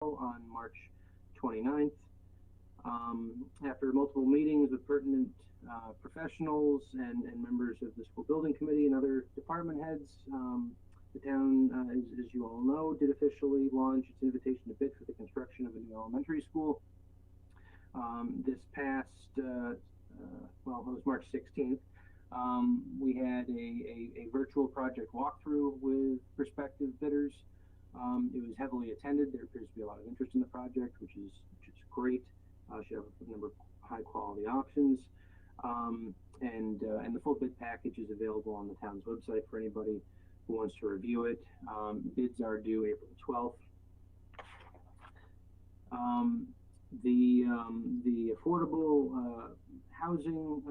on March 29th. After multiple meetings with pertinent professionals and members of the school building committee and other department heads, the town, as you all know, did officially launch its invitation to bid for the construction of a new elementary school. This past, well, it was March 16th. We had a virtual project walkthrough with prospective bidders. It was heavily attended. There appears to be a lot of interest in the project, which is great. Should have a number of high quality options. And the full bid package is available on the town's website for anybody who wants to review it. Bids are due April 12th. The affordable housing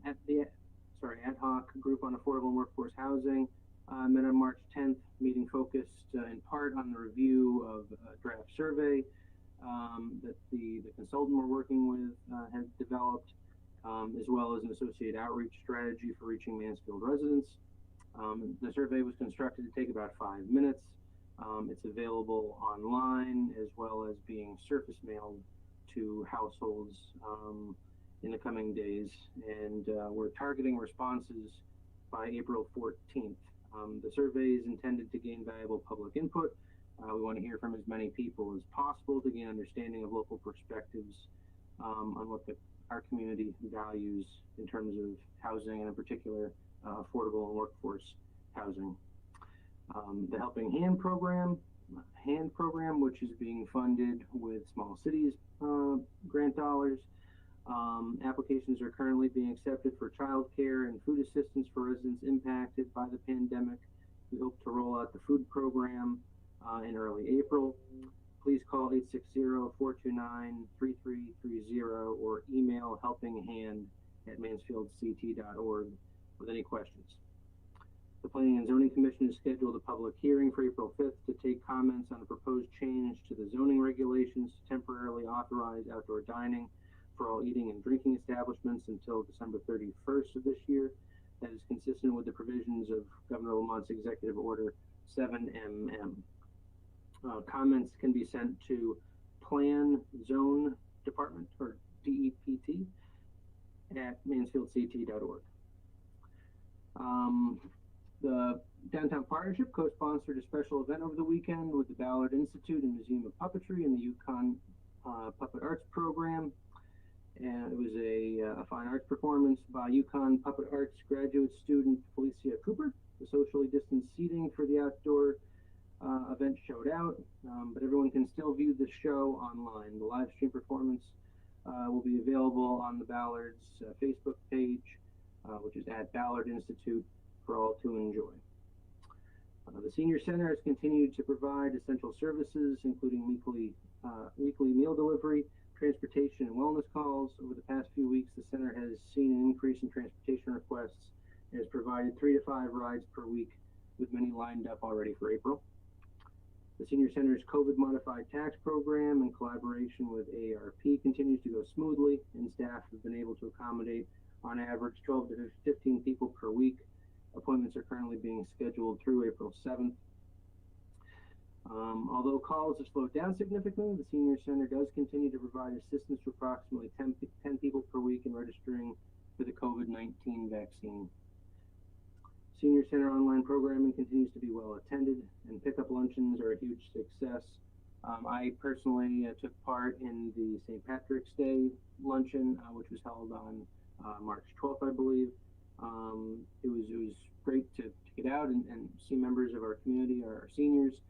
ad hoc group on affordable workforce housing met on March 10th. Meeting focused in part on the review of a draft survey that the consultant we're working with has developed, as well as an associated outreach strategy for reaching Mansfield residents. The survey was constructed to take about 5 minutes. It's available online as well as being surface mailed to households in the coming days, and we're targeting responses by April 14th. The survey is intended to gain valuable public input. We want to hear from as many people as possible to gain understanding of local perspectives on what our community values in terms of housing, and in particular affordable and workforce housing. The Helping Hand program, which is being funded with Small Cities grant dollars. Applications are currently being accepted for childcare and food assistance for residents impacted by the pandemic. We hope to roll out the food program in early April. Please call 860-429-3330 or email helpinghand@mansfieldct.org with any questions. The Planning and Zoning Commission has scheduled a public hearing for April 5th to take comments on a proposed change to the zoning regulations to temporarily authorize outdoor dining for all eating and drinking establishments until December 31st of this year. That is consistent with the provisions of Governor Lamont's Executive Order 7MM. Comments can be sent to Plan Zone Department, or DEPT, at mansfieldct.org. The Downtown Partnership co-sponsored a special event over the weekend with the Ballard Institute and Museum of Puppetry and the UConn Puppet Arts Program. And it was a fine arts performance by UConn Puppet Arts graduate student Felicia Cooper. The socially distanced seating for the outdoor event showed out, but everyone can still view the show online. The live stream performance will be available on the Ballard's Facebook page, which is at Ballard Institute, for all to enjoy. The Senior Center has continued to provide essential services, including weekly meal delivery, transportation, and wellness calls. Over the past few weeks, the center has seen an increase in transportation requests and has provided 3 to 5 rides per week, with many lined up already for April. The Senior Center's COVID-modified tax program, in collaboration with AARP, continues to go smoothly, and staff have been able to accommodate, on average, 12 to 15 people per week. Appointments are currently being scheduled through April 7th. Although calls have slowed down significantly, the Senior Center does continue to provide assistance to approximately 10 people per week in registering for the COVID-19 vaccine. Senior Center online programming continues to be well attended, and pickup luncheons are a huge success. I personally took part in the St. Patrick's Day luncheon, which was held on March 12th, I believe. It was great to get out and see members of our community, our seniors.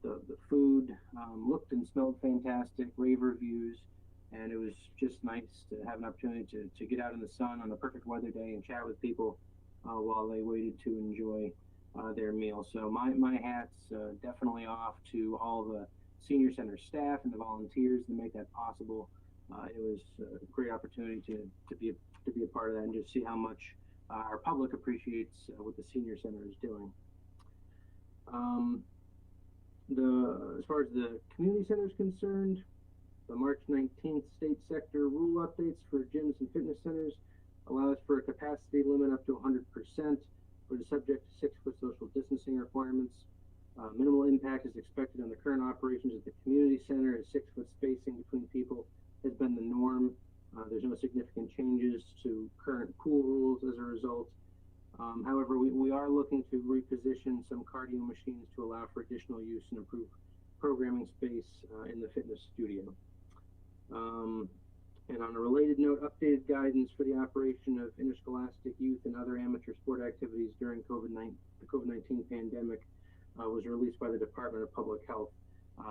The food looked and smelled fantastic, rave reviews, and it was just nice to have an opportunity to get out in the sun on a perfect weather day and chat with people while they waited to enjoy their meal. So my hat's definitely off to all the Senior Center staff and the volunteers that make that possible. It was a great opportunity to be a part of that and just see how much our public appreciates what the Senior Center is doing. As far as the community center is concerned, the March 19th state sector rule updates for gyms and fitness centers allows for a capacity limit up to 100%, but is subject to 6-foot social distancing requirements. Minimal impact is expected on the current operations at the community center, as 6-foot spacing between people has been the norm. There's no significant changes to current pool rules as a result. However, we are looking to reposition some cardio machines to allow for additional use and improve programming space in the fitness studio. And on a related note, updated guidance for the operation of interscholastic youth and other amateur sport activities during the COVID-19 pandemic was released by the Department of Public Health,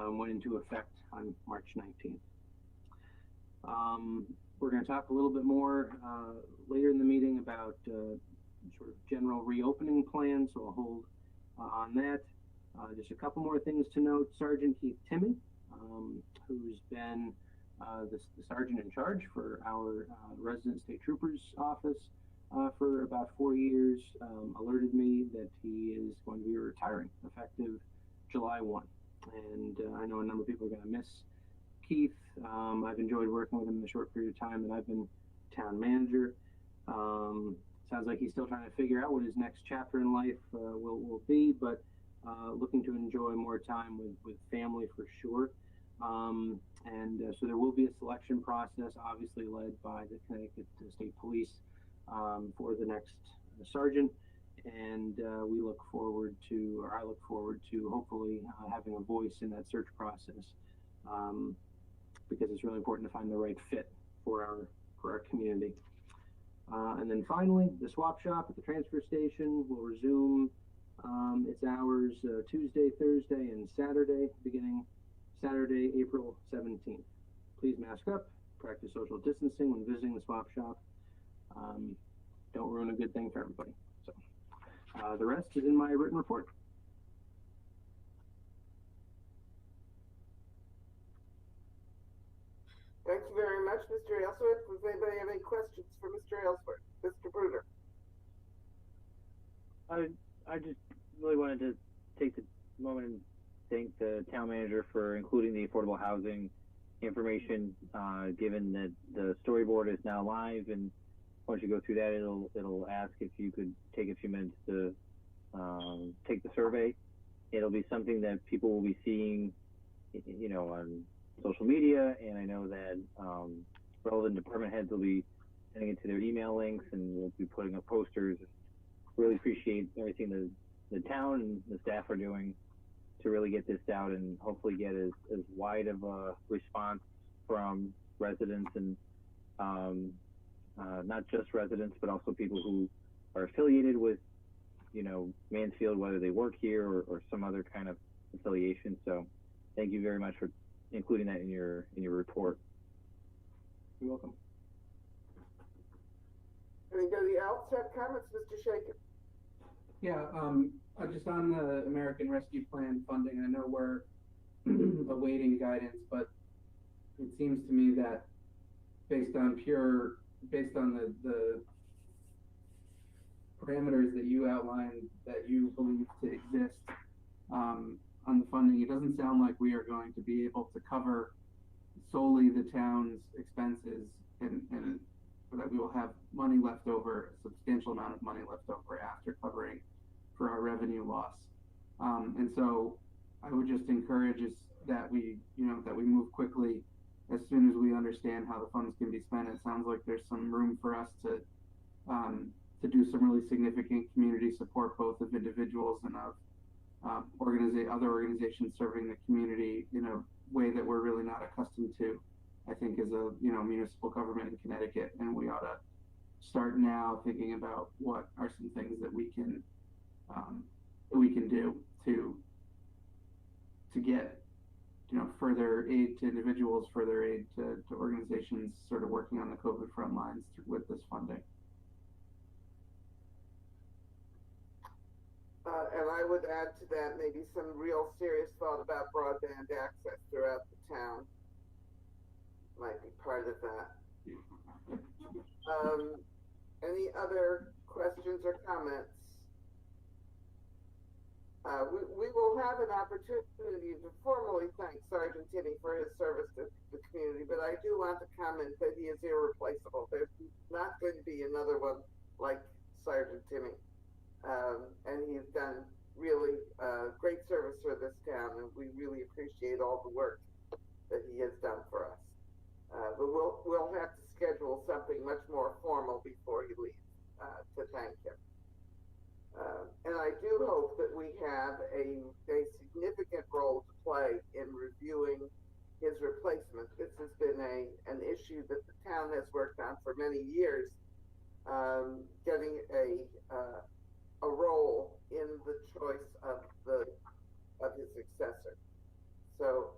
went into effect on March 19th. We're going to talk a little bit more later in the meeting about sort of general reopening plans, so I'll hold on that. Just a couple more things to note. Sergeant Keith Timmy, who's been the sergeant in charge for our resident state troopers office for about 4 years, alerted me that he is going to be retiring effective July 1. And I know a number of people are going to miss Keith. I've enjoyed working with him in the short period of time that I've been town manager. Sounds like he's still trying to figure out what his next chapter in life will be, but looking to enjoy more time with family for sure. So there will be a selection process, obviously led by the Connecticut State Police for the next sergeant. And we look forward to, or I look forward to, hopefully having a voice in that search process, because it's really important to find the right fit for our community. And then finally, the swap shop at the transfer station will resume its hours Tuesday, Thursday, and Saturday, beginning Saturday, April 17th. Please mask up, practice social distancing when visiting the swap shop. Don't ruin a good thing for everybody. So the rest is in my written report. Thank you very much, Mr. Aylesworth. Does anybody have any questions for Mr. Aylesworth? Mr. Bruder. I just really wanted to take the moment and thank the town manager for including the affordable housing information, given that the storyboard is now live, and once you go through that, it'll ask if you could take a few minutes to take the survey. It'll be something that people will be seeing, you know, on social media, and I know that relevant department heads will be sending it to their email links, and we'll be putting up posters. Really appreciate everything the town and the staff are doing to really get this out and hopefully get as wide of a response from residents, and not just residents, but also people who are affiliated with, you know, Mansfield, whether they work here or some other kind of affiliation. So thank you very much for including that in your report. You're welcome. Anybody else have comments, Mr. Shaker? Yeah, just on the American Rescue Plan funding, I know we're awaiting guidance, but it seems to me that based on the parameters that you outlined that you believe to exist on the funding, it doesn't sound like we are going to be able to cover solely the town's expenses, and that we will have money left over, a substantial amount of money left over after covering for our revenue loss. And so I would just encourage us that we move quickly as soon as we understand how the funds can be spent. It sounds like there's some room for us to do some really significant community support, both of individuals and of other organizations serving the community in a way that we're really not accustomed to, I think, as a municipal government in Connecticut. And we ought to start now thinking about what are some things that we can do to get further aid to individuals, further aid to organizations sort of working on the COVID front lines with this funding. And I would add to that maybe some real serious thought about broadband access throughout the town might be part of that. Any other questions or comments? We will have an opportunity to formally thank Sergeant Timmy for his service to the community, but I do want to comment that he is irreplaceable. There's not going to be another one like Sergeant Timmy. And he's done really great service for this town, and we really appreciate all the work that he has done for us. But we'll have to schedule something much more formal before he leaves to thank him. And I do hope that we have a significant role to play in reviewing his replacement. This has been an issue that the town has worked on for many years, getting a role in the choice of his successor. So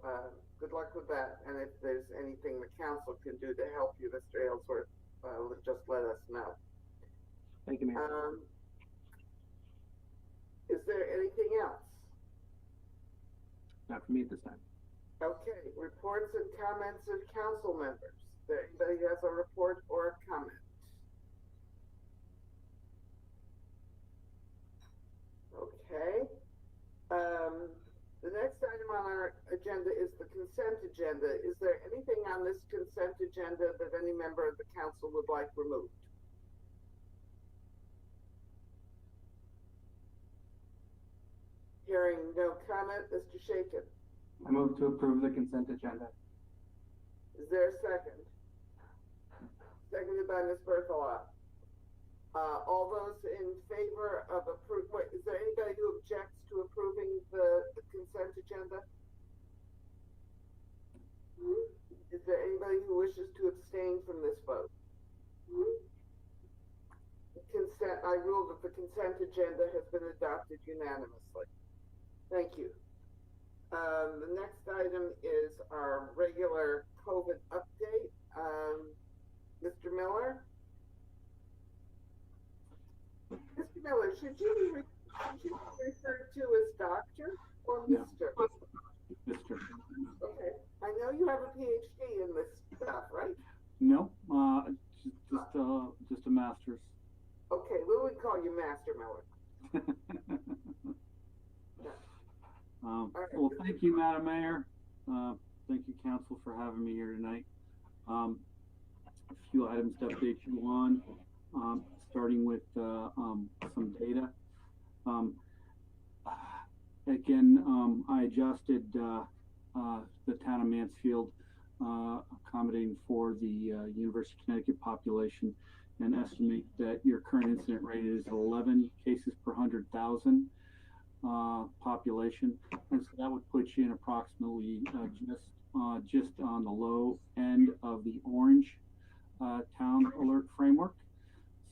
good luck with that. And if there's anything the council can do to help you, Mr. Aylesworth, just let us know. Thank you, Mayor. Is there anything else? Not for me at this time. Okay, reports and comments of council members. Is there anybody who has a report or a comment? Okay. The next item on our agenda is the consent agenda. Is there anything on this consent agenda that any member of the council would like removed? Hearing no comment, Mr. Shaken. I move to approve the consent agenda. Is there a second? Seconded by Ms. Berthelot. All those in favor of is there anybody who objects to approving the consent agenda? Is there anybody who wishes to abstain from this vote? I rule that the consent agenda has been adopted unanimously. Thank you. The next item is our regular COVID update. Mr. Miller? Mr. Miller, should you be referred to as doctor or Mr.? Mr. Okay. I know you have a PhD in this stuff, right? No, just a master's. Okay, we would call you Master Miller. Well, thank you, Madam Mayor. Thank you, Council, for having me here tonight. A few items to update you on, starting with some data. Again, I adjusted the town of Mansfield, accommodating for the University of Connecticut population, and estimate that your current incident rate is 11 cases per 100,000 population, and so that would put you in approximately just on the low end of the orange town alert framework.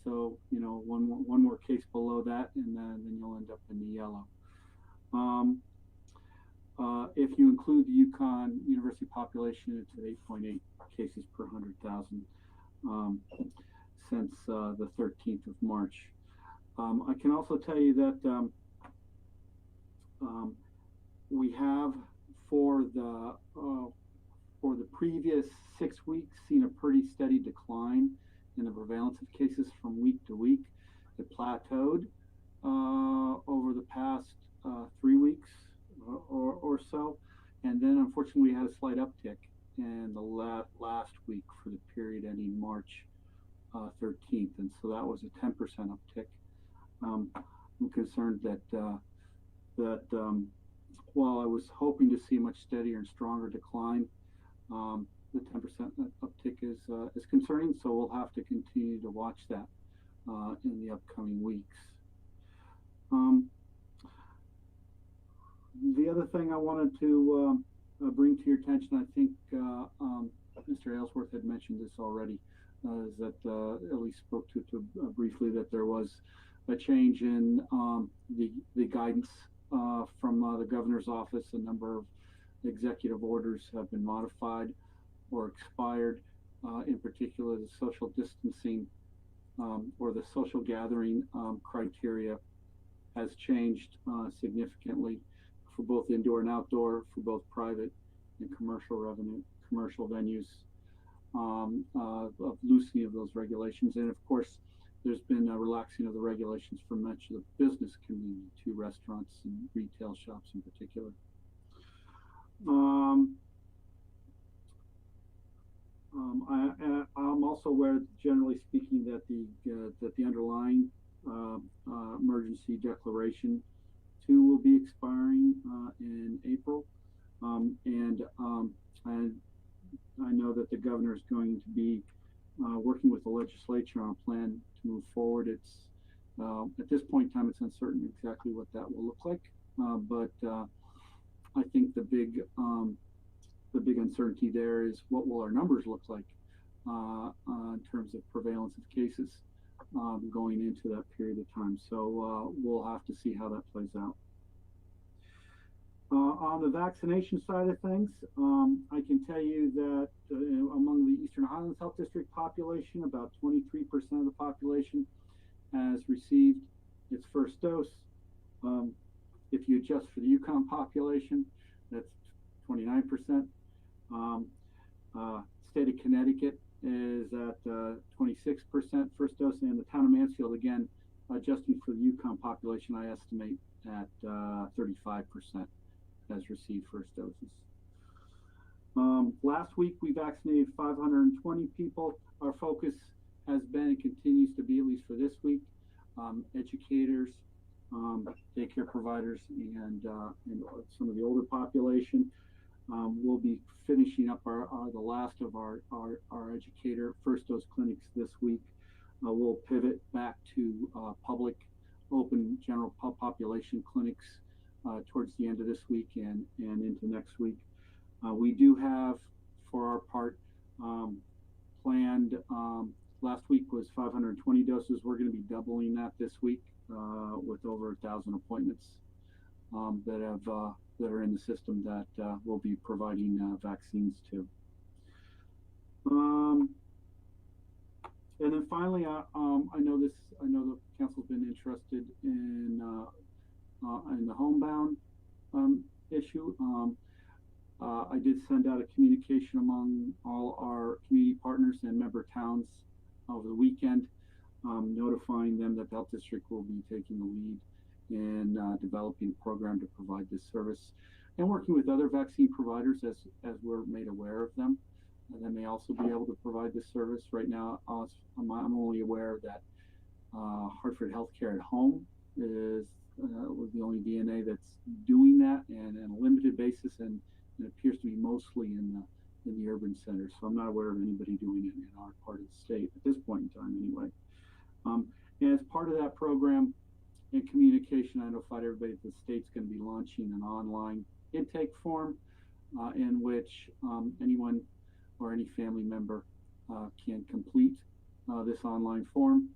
So one more case below that, and then you'll end up in the yellow. If you include the Yukon University population, it's at 8.8 cases per 100,000 since the 13th of March. I can also tell you that we have, for the previous 6 weeks, seen a pretty steady decline in the prevalence of cases from week to week. It plateaued over the past 3 weeks or so, and then unfortunately we had a slight uptick in the last week for the period ending March 13th, and so that was a 10% uptick. I'm concerned that while I was hoping to see a much steadier and stronger decline, the 10% uptick is concerning, so we'll have to continue to watch that in the upcoming weeks. The other thing I wanted to bring to your attention, I think Mr. Aylesworth had mentioned this already, is that at least spoke to briefly, that there was a change in the guidance from the governor's office. A number of executive orders have been modified or expired. In particular, the social distancing or the social gathering criteria has changed significantly for both indoor and outdoor, for both private and commercial venues, of loosening of those regulations. And of course, there's been a relaxing of the regulations for much of the business community, to restaurants and retail shops in particular. I'm also aware, generally speaking, that the underlying emergency declaration 2 will be expiring in April. I know that the governor is going to be working with the legislature on a plan to move forward. It's at this point in time, it's uncertain exactly what that will look like. But I think the big uncertainty there is what will our numbers look like in terms of prevalence of cases going into that period of time. So we'll have to see how that plays out. On the vaccination side of things, I can tell you that among the Eastern Highlands Health District population, about 23% of the population has received its first dose. If you adjust for the Yukon population, that's 29%. State of Connecticut is at 26% first dose, and the town of Mansfield, again, adjusting for the Yukon population, I estimate at 35% has received first doses. Last week, we vaccinated 520 people. Our focus has been and continues to be, at least for this week, educators, daycare providers, and some of the older population. We'll be finishing up the last of our educator first dose clinics this week. We'll pivot back to public, open general population clinics towards the end of this week and into next week. We do have, for our part, planned, last week was 520 doses. We're going to be doubling that this week with over 1,000 appointments that are in the system that we'll be providing vaccines to. And then finally, I know the council's been interested in the homebound issue. I did send out a communication among all our community partners and member towns over the weekend, notifying them that the health district will be taking the lead in developing a program to provide this service, and working with other vaccine providers as we're made aware of them. And they may also be able to provide this service. Right now, I'm only aware that Hartford Healthcare at Home was the only DNA that's doing that, and on a limited basis, and it appears to be mostly in the urban centers. So I'm not aware of anybody doing it in our part of the state at this point in time, anyway. And as part of that program and communication, I notified everybody that the state's going to be launching an online intake form in which anyone or any family member can complete this online form,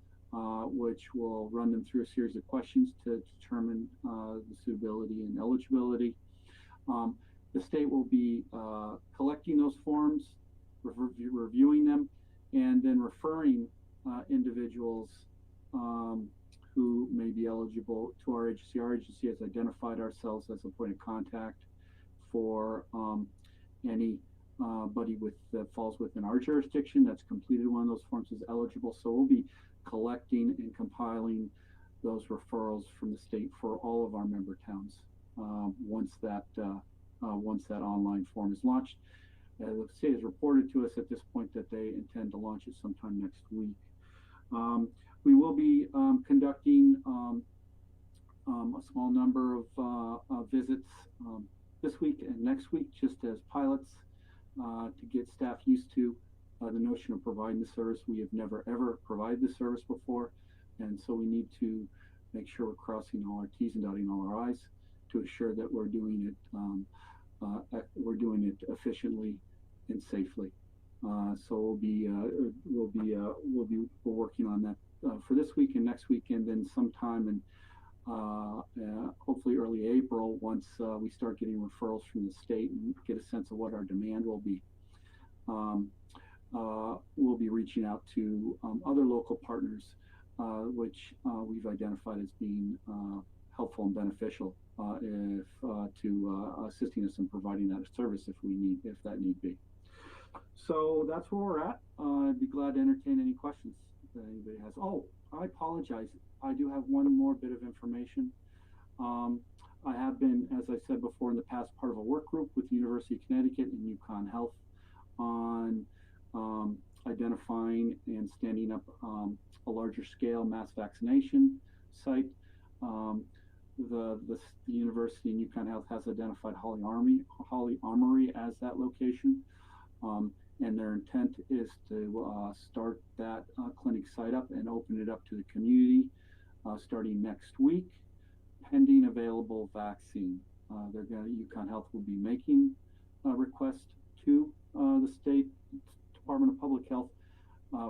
which will run them through a series of questions to determine the suitability and eligibility. The state will be collecting those forms, reviewing them, and then referring individuals who may be eligible to our agency. Our agency has identified ourselves as a point of contact for anybody that falls within our jurisdiction that's completed one of those forms is eligible. So we'll be collecting and compiling those referrals from the state for all of our member towns once that online form is launched. The state has reported to us at this point that they intend to launch it sometime next week. We will be conducting a small number of visits this week and next week, just as pilots, to get staff used to the notion of providing the service. We have never ever provided this service before, and so we need to make sure we're crossing all our T's and dotting all our I's to assure that we're doing it efficiently and safely. So we'll be working on that for this week and next week, and then sometime in hopefully early April, once we start getting referrals from the state and get a sense of what our demand will be. We'll be reaching out to other local partners, which we've identified as being helpful and beneficial to assisting us in providing that service if that need be. So that's where we're at. I'd be glad to entertain any questions that anybody has. Oh, I apologize. I do have one more bit of information. I have been, as I said before in the past, part of a work group with the University of Connecticut and Yukon Health on identifying and standing up a larger scale mass vaccination site. the university and UConn Health has identified Holly Armory as that location. And their intent is to start that clinic site up and open it up to the community starting next week, pending available vaccine. UConn Health will be making a request to the State Department of Public Health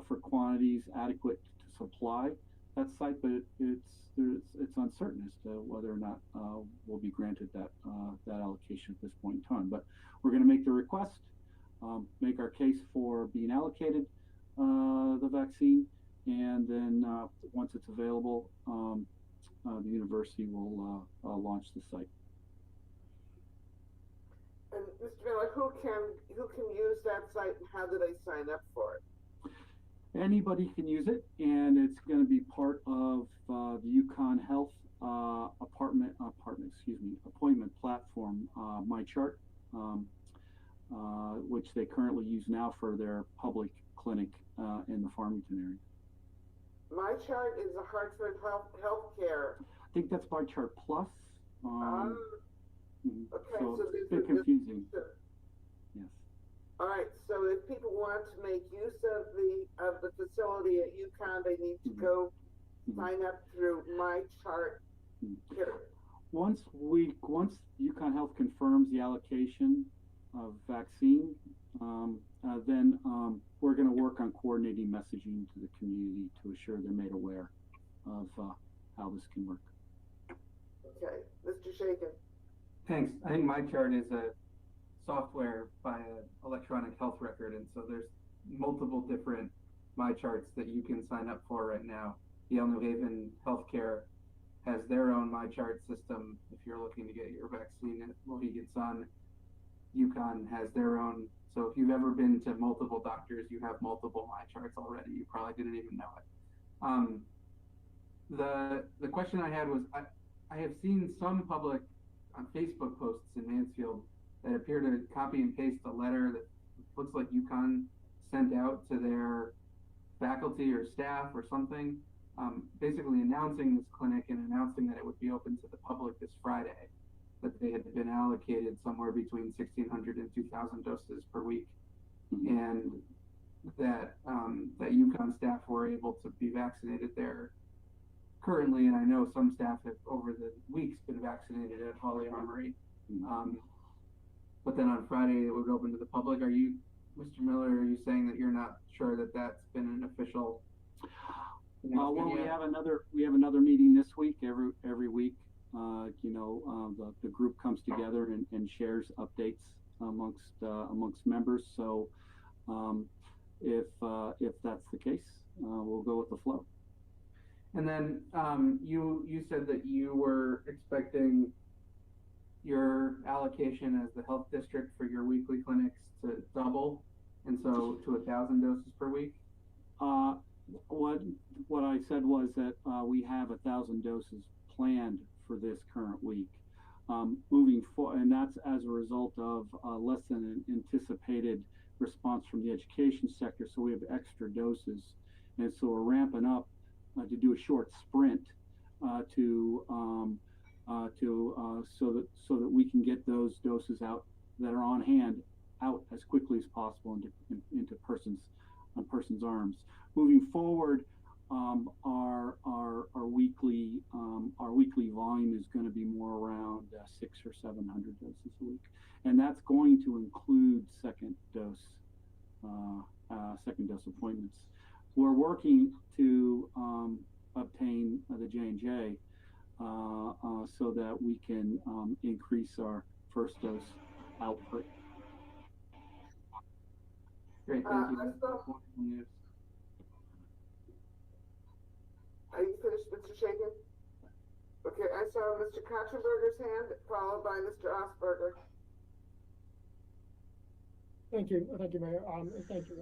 for quantities adequate to supply that site, but it's uncertain as to whether or not we'll be granted that allocation at this point in time. But we're going to make the request, make our case for being allocated the vaccine, and then once it's available, the university will launch the site. And Mr. Miller, who can use that site, and how do they sign up for it? Anybody can use it, and it's going to be part of the UConn Health appointment platform, MyChart, which they currently use now for their public clinic in the Farmington area. MyChart is a Hartford Healthcare. I think that's MyChart Plus. Okay, so it's a bit confusing. Yes. All right. So if people want to make use of the facility at UConn, they need to go sign up through MyChart. Once UConn Health confirms the allocation of vaccine, then we're going to work on coordinating messaging to the community to assure they're made aware of how this can work. Okay, Mr. Shakin. Thanks. I think MyChart is a software by an electronic health record, and so there's multiple different MyCharts that you can sign up for right now. Yale New Haven Healthcare has their own MyChart system if you're looking to get your vaccine at Mohegan Sun. UConn has their own. So if you've ever been to multiple doctors, you have multiple MyCharts already. You probably didn't even know it. The question I had was, I have seen some public on Facebook posts in Mansfield that appear to copy and paste a letter that looks like UConn sent out to their faculty or staff or something, basically announcing this clinic and announcing that it would be open to the public this Friday, that they had been allocated somewhere between 1,600 and 2,000 doses per week, and that that UConn staff were able to be vaccinated there currently, and I know some staff have over the weeks been vaccinated at Holly Armory. But then on Friday it would open to the public. Are you, Mr. Miller, are you saying that you're not sure that that's been an official? Well, we have another meeting this week. Every week, the group comes together and shares updates amongst members. So if that's the case, we'll go with the flow. And then you said that you were expecting your allocation as the health district for your weekly clinics to double, and so to 1,000 doses per week. What I said was that we have 1,000 doses planned for this current week. Moving forward, and that's as a result of less than an anticipated response from the education sector. So we have extra doses, and so we're ramping up to do a short sprint so that we can get those doses out that are on hand out as quickly as possible into person's arms. Moving forward, our weekly volume is going to be more around 600 or 700 doses a week, and that's going to include second dose appointments. We're working to obtain the J&J so that we can increase our first dose output. Great, thank you. Are you finished, Mr. Shakin? Okay, I saw Mr. Kotchenberger's hand, followed by Mr. Osberger. Thank you, Mayor. And thank you,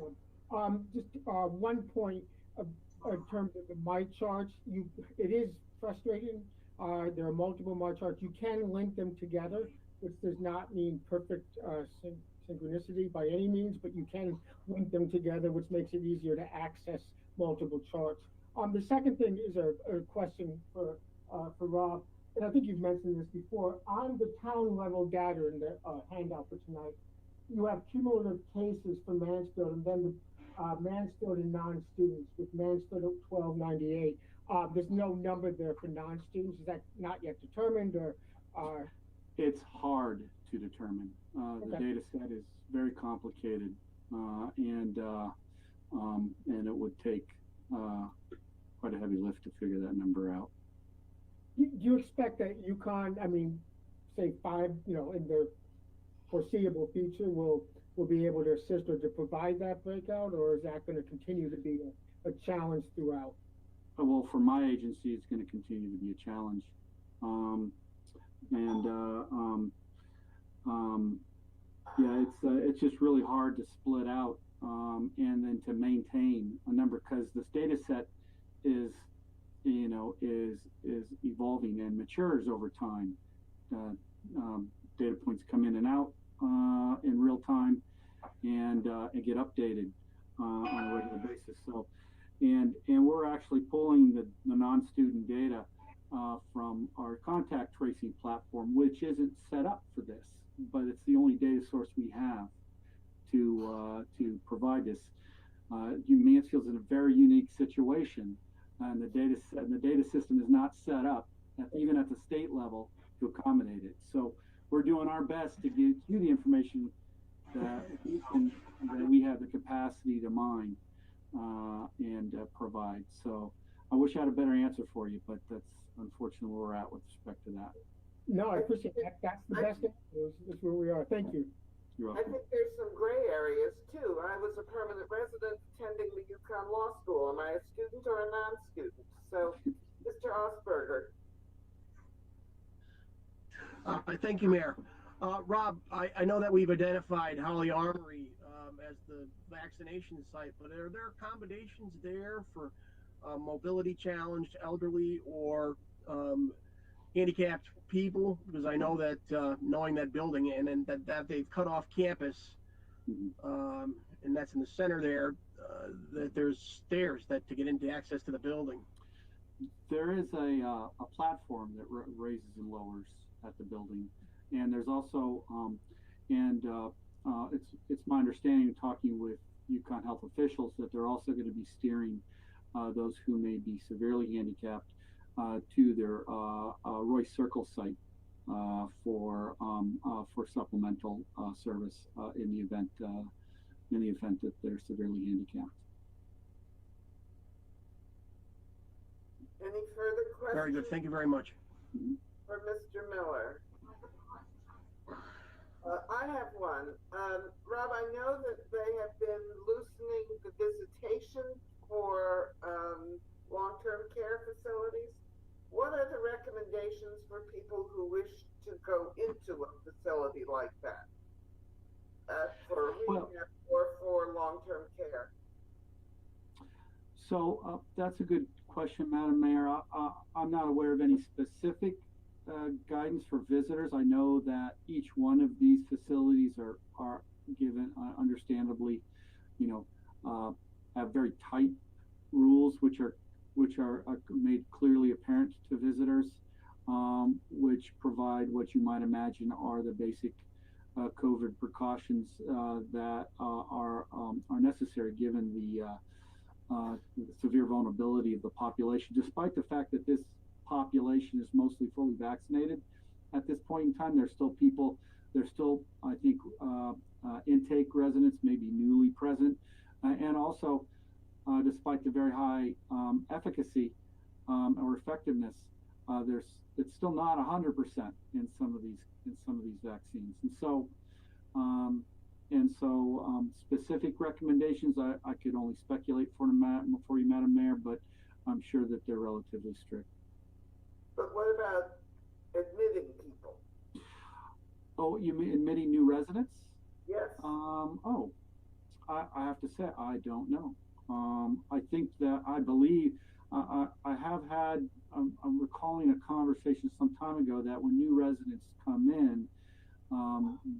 Ron. Just one point in terms of the MyCharts. It is frustrating. There are multiple MyCharts. You can link them together, which does not mean perfect synchronicity by any means, but you can link them together, which makes it easier to access multiple charts. The second thing is a question for Rob. and I think you've mentioned this before, on the town level data in the handout for tonight, you have cumulative cases for Mansfield and then the Mansfield and non-students, with Mansfield at 1298. There's no number there for non-students. Is that not yet determined, or? It's hard to determine. The Okay. data set is very complicated, and it would take quite a heavy lift to figure that number out. Do you expect that UConn, I mean, say five, in the foreseeable future, will be able to assist or to provide that breakout, or is that going to continue to be a challenge throughout? Well, for my agency, it's going to continue to be a challenge. Yeah, it's just really hard to split out and then to maintain a number, because this data set is evolving and matures over time. Data points come in and out in real time and get updated on a regular basis. So, and we're actually pulling the non-student data from our contact tracing platform, which isn't set up for this, but it's the only data source we have to provide this. Mansfield's in a very unique situation, and the data system is not set up even at the state level to accommodate it. So we're doing our best to give you the information that we have the capacity to mine and provide. So I wish I had a better answer for you, but that's unfortunately where we're at with respect to that. No, I appreciate that. That's the best answer. Is where we are. Thank you. You're I welcome. think there's some gray areas too. I was a permanent resident attending the UConn Law School. Am I a student or a non-student? So, Mr. Osberger. Thank you, Mayor. Rob, I know that we've identified Holly Armory as the vaccination site, but are there accommodations there for mobility challenged, elderly, or handicapped people? Because I know that knowing that building and that they've cut off campus, and that's in the center there, that there's stairs to get into access to the building. There is a platform that raises and lowers at the building, and there's also it's my understanding, talking with UConn health officials, that they're also going to be steering those who may be severely handicapped to their Royce Circle site for supplemental service in the event that they're severely handicapped. Any further questions? Very good. Thank you very much. For Mr. Miller. I have one. Rob, I know that they have been loosening the visitation for long-term care facilities. What are the recommendations for people who wish to go into a facility like that for rehab or for long-term care? So that's a good question, Madam Mayor. I'm not aware of any specific guidance for visitors. I know that each one of these facilities are given, understandably, have very tight rules, which are made clearly apparent to visitors, which provide what you might imagine are the basic COVID precautions that are necessary given the severe vulnerability of the population, despite the fact that this population is mostly fully vaccinated at this point in time. There's still, I think, intake residents, maybe newly present, and also, despite the very high efficacy or effectiveness, it's still not 100% in some of these vaccines, and so specific recommendations I could only speculate for you, Madam Mayor, but I'm sure that they're relatively strict. But what about admitting people? Oh, you mean admitting new residents? Yes. I have to say, I don't know. I think that I believe I have had, I'm recalling a conversation some time ago that when new residents come in,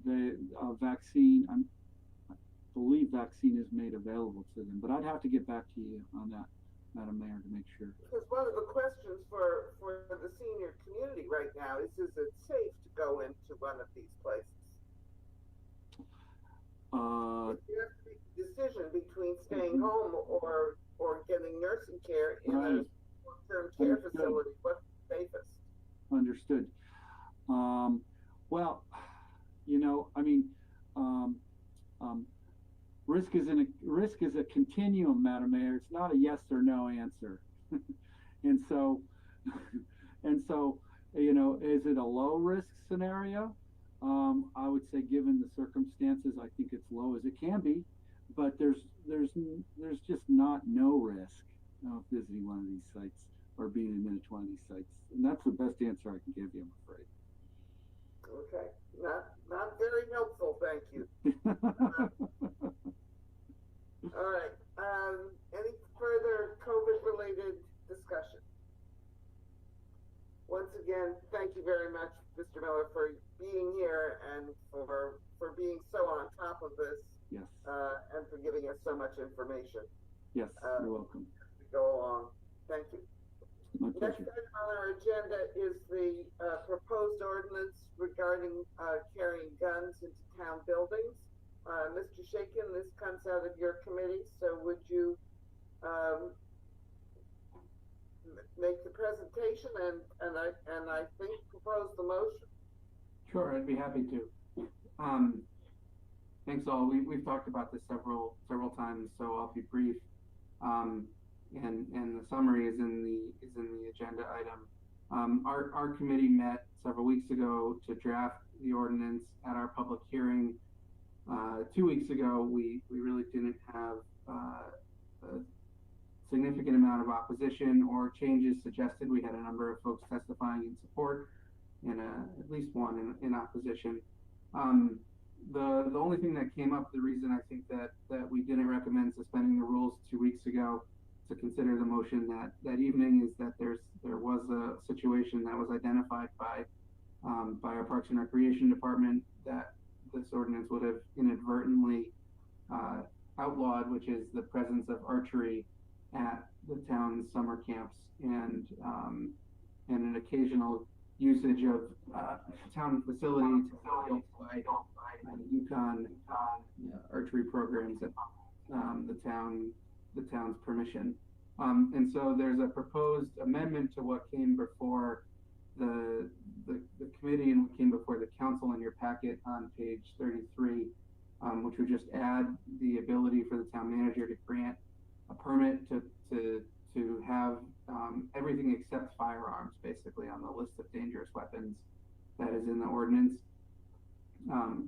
the vaccine, I believe vaccine is made available to them, but I'd have to get back to you on that, Madam Mayor, to make sure. Because one of the questions for the senior community right now is it safe to go into one of these places? You have to make a decision between staying home or getting nursing care in a Right. long-term care Understood. facility. What's safest? Understood. Well, you know, I mean, risk is a continuum, Madam Mayor. It's not a yes or no answer. and so, you know, is it a low risk scenario? I would say, given the circumstances, I think it's low as it can be, but there's just not no risk of visiting one of these sites or being admitted to one of these sites, and that's the best answer I can give you, I'm afraid. Okay, not very helpful. Thank you. All right. Any further COVID-related discussion? Once again, thank you very much, Mr. Miller, for being here and for being so on top of this. Yes. And for giving us so much information. Yes, you're welcome. As we go along. Thank you. My Next pleasure. item on our agenda is the proposed ordinance regarding carrying guns into town buildings. Mr. Shakin, this comes out of your committee, so would you make the presentation and I think propose the motion? Sure, I'd be happy to. Thanks all. We've talked about this several times, so I'll be brief. And the summary is in the agenda item. Our committee met several weeks ago to draft the ordinance at our public hearing. 2 weeks ago, we really didn't have a significant amount of opposition or changes suggested. We had a number of folks testifying in support and at least one in opposition. The only thing that came up, the reason I think that we didn't recommend suspending the rules 2 weeks ago to consider the motion that evening is that there was a situation that was identified by our Parks and Recreation Department that this ordinance would have inadvertently outlawed, which is the presence of archery at the town's summer camps and an occasional usage of town facility to by Yukon archery programs at the town's permission. And so there's a proposed amendment to what came before the committee and what came before the council in your packet on page 33, which would just add the ability for the town manager to grant a permit to have everything except firearms basically on the list of dangerous weapons that is in the ordinance.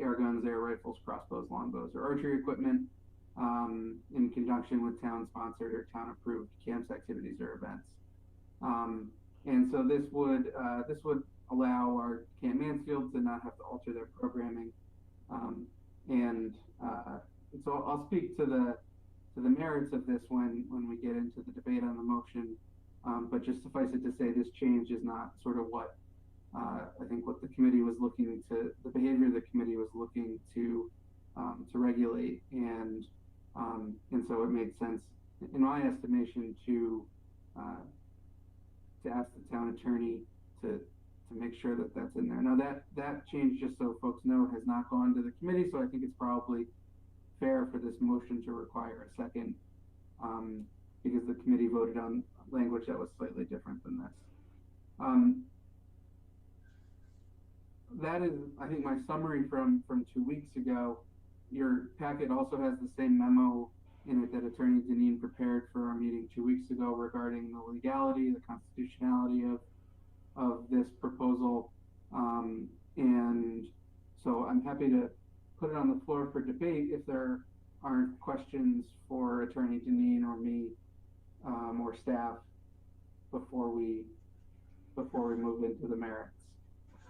Air guns, air rifles, crossbows, longbows, or archery equipment in conjunction with town-sponsored or town-approved camps, activities, or events. And so this would allow our Camp Mansfield to not have to alter their programming. So I'll speak to the merits of this when we get into the debate on the motion. But just suffice it to say, this change is not sort of what I think what the committee was looking to, the behavior the committee was looking to regulate, and so it made sense, in my estimation, to ask the town attorney to make sure that that's in there. Now that change, just so folks know, has not gone to the committee, so I think it's probably fair for this motion to require a second, because the committee voted on language that was slightly different than this. That is, I think, my summary from 2 weeks ago. Your packet also has the same memo in it that Attorney Deneen prepared for our meeting 2 weeks ago regarding the legality, the constitutionality of this proposal. And so I'm happy to put it on the floor for debate if there aren't questions for Attorney Deneen or me or staff before we move into the merits.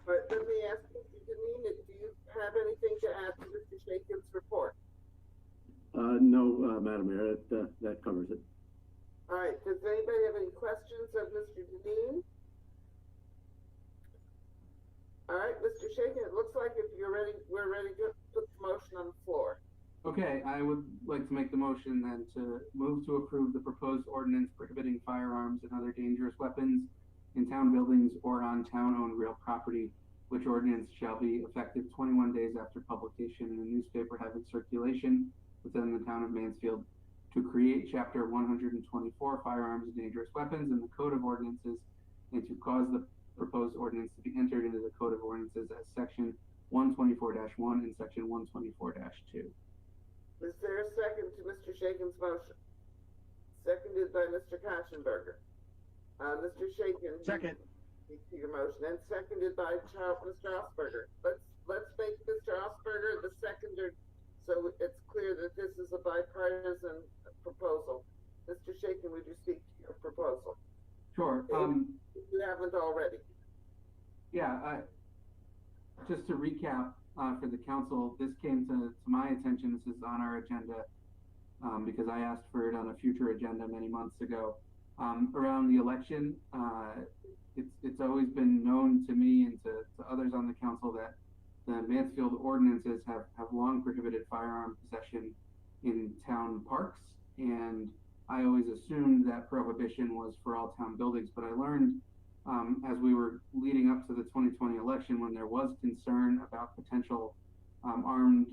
But let me ask Mr. Deneen, do you have anything to add to Mr. Shakin's report? No, Madam Mayor, that covers it. All right, does anybody have any questions of Mr. Deneen? All right, Mr. Shakin, it looks like if you're ready, we're ready to put the motion on the floor. Okay, I would like to make the motion then to move to approve the proposed ordinance prohibiting firearms and other dangerous weapons in town buildings or on town-owned real property, which ordinance shall be effective 21 days after publication in a newspaper having circulation within the town of Mansfield, to create chapter 124 firearms and dangerous weapons in the code of ordinances, and to cause the proposed ordinance to be entered into the code of ordinances as section 124-1 and section 124-2. Is there a second to Mr. Shaken's motion? Seconded by Mr. Katzenberger. Mr. Shaken. Second. Speak to your motion, and seconded by Mr. Osberger. Let's make Mr. Osberger the seconder, so it's clear that this is a bipartisan proposal. Mr. Shaken, would you speak to your proposal? Sure. If you haven't already. Yeah, just to recap for the council, this came to my attention. This is on our agenda because I asked for it on a future agenda many months ago. Around the election, it's always been known to me and to others on the council that the Mansfield ordinances have long prohibited firearm possession in town parks, and I always assumed that prohibition was for all town buildings, but I learned as we were leading up to the 2020 election, when there was concern about potential armed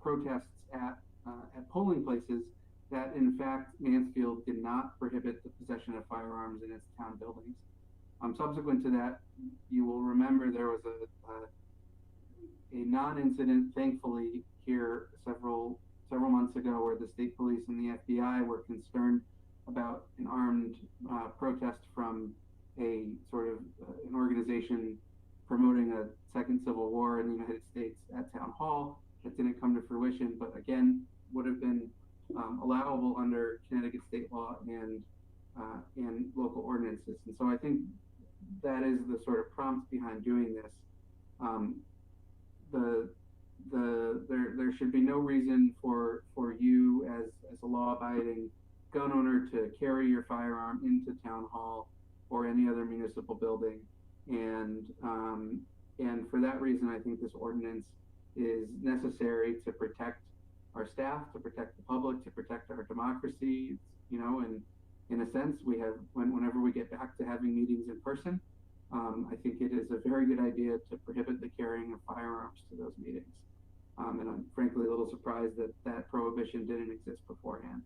protests at polling places, that in fact Mansfield did not prohibit the possession of firearms in its town buildings. Subsequent to that, you will remember there was a non-incident, thankfully, here several months ago, where the state police and the FBI were concerned about an armed protest from a sort of an organization promoting a second civil war in the United States at Town Hall. That didn't come to fruition, but again, would have been allowable under Connecticut state law and local ordinances. And so I think that is the sort of prompt behind doing this. There should be no reason for you as a law-abiding gun owner to carry your firearm into town hall or any other municipal building, and for that reason, I think this ordinance is necessary to protect our staff, to protect the public, to protect our democracy. You know, and in a sense, we have whenever we get back to having meetings in person, I think it is a very good idea to prohibit the carrying of firearms to those meetings. And I'm frankly a little surprised that prohibition didn't exist beforehand.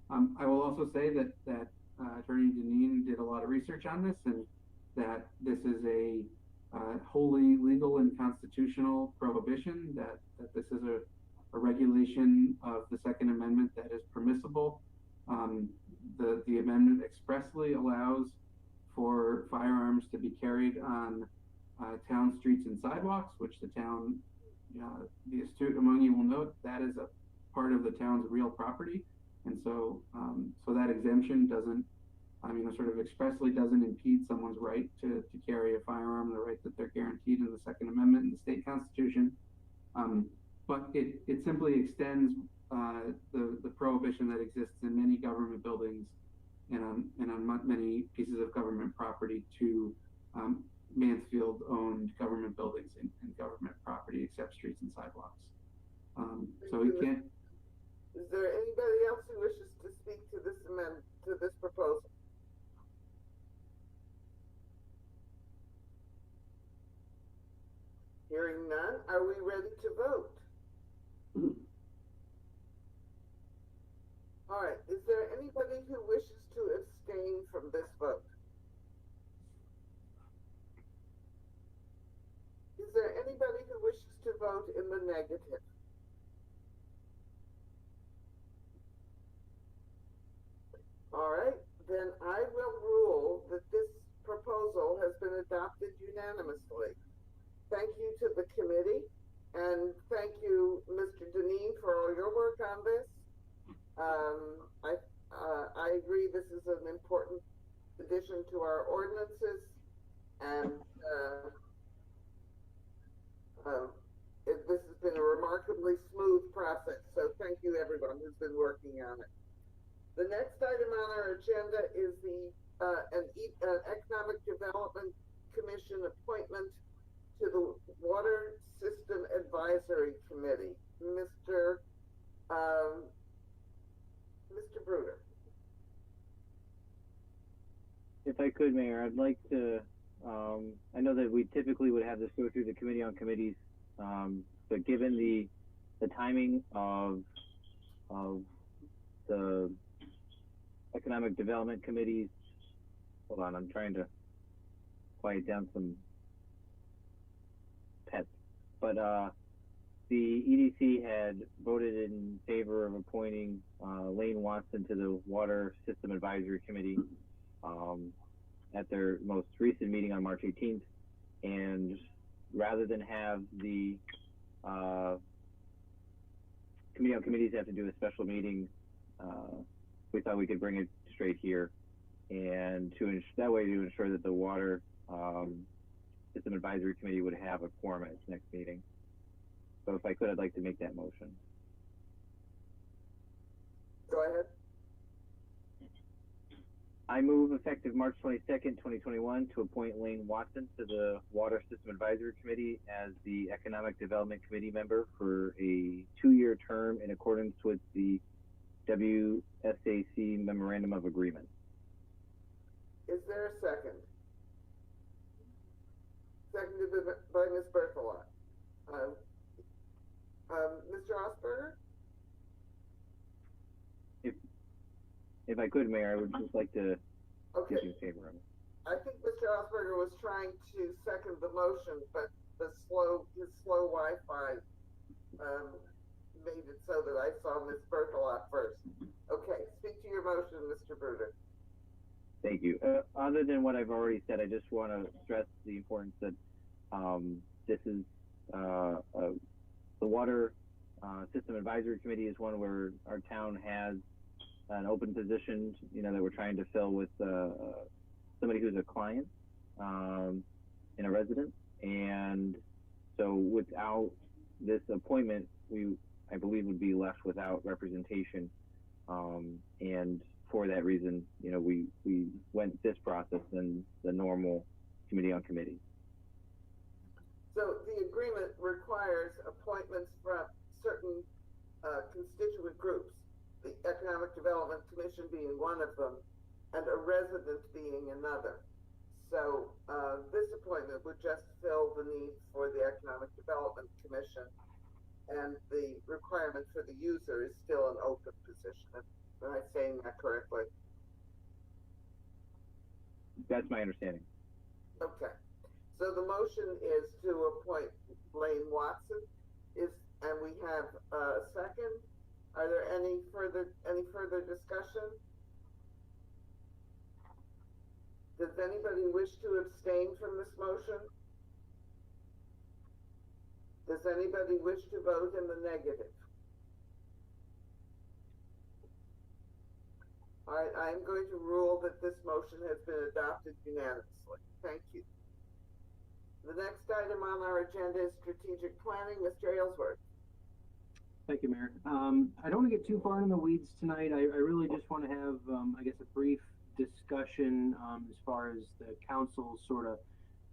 I will also say that Attorney Deneen did a lot of research on this, and that this is a wholly legal and constitutional prohibition, that this is a regulation of the Second Amendment that is permissible. The amendment expressly allows for firearms to be carried on town streets and sidewalks, which the town, the astute among you will note, that is a part of the town's real property. And so, so that exemption doesn't, sort of expressly doesn't impede someone's right to carry a firearm, the right that they're guaranteed in the Second Amendment and the state constitution. But it simply extends the prohibition that exists in many government buildings and on many pieces of government property to Mansfield-owned government buildings and government property, except streets and sidewalks. So we can't. Is there anybody else who wishes to speak to this amendment, to this proposal? Hearing none, are we ready to vote? All right, is there anybody who wishes to abstain from this vote? Is there anybody who wishes to vote in the negative? All right, then I will rule that this proposal has been adopted unanimously. Thank you to the committee, and thank you, Mr. Deneen, for all your work on this. I agree this is an important addition to our ordinances, and this has been a remarkably smooth process, so thank you everyone who's been working on it. The next item on our agenda is an Economic Development Commission appointment to the Water System Advisory Committee. Mr. Mr. Bruder. If I could, Mayor, I'd like to, I know that we typically would have this go through the Committee on Committees, but given the timing of the Economic Development Committees, hold on, I'm trying to quiet down some pets, but the EDC had voted in favor of appointing Lane Watson to the Water System Advisory Committee at their most recent meeting on March 18th. And rather than have the Committee on Committees have to do a special meeting, we thought we could bring it straight here, and that way to ensure that the Water System Advisory Committee would have a quorum at its next meeting. So if I could, I'd like to make that motion. Go ahead. I move effective March 22nd, 2021 to appoint Lane Watson to the Water System Advisory Committee as the Economic Development Committee member for a 2-year term in accordance with the WSAC Memorandum of Agreement. Is there a second? Seconded by Ms. Berthelot. Mr. Osberger? If I could, Mayor, I would just like to Okay. do in favor of it. I think Mr. Osberger was trying to second the motion, but his slow Wi-Fi made it so that I saw Ms. Berthelot first. Okay, speak to your motion, Mr. Bruder. Thank you. Other than what I've already said, I just want to stress the importance that this is the Water System Advisory Committee is one where our town has an open position, that we're trying to fill with somebody who's a client and a resident. And so without this appointment, I believe would be left without representation. And for that reason, we went this process than the normal Committee on Committees. So the agreement requires appointments from certain constituent groups, the Economic Development Commission being one of them, and a resident being another. So this appointment would just fill the need for the Economic Development Commission, and the requirement for the user is still an open position. Am I saying that correctly? That's my understanding. Okay. So the motion is to appoint Lane Watson, and we have a second. Are there any further discussion? Does anybody wish to abstain from this motion? Does anybody wish to vote in the negative? All right, I am going to rule that this motion has been adopted unanimously. Thank you. The next item on our agenda is strategic planning. Mr. Aylesworth. Thank you, Mayor. I don't want to get too far in the weeds tonight. I really just want to have, I guess, a brief discussion as far as the council's sort of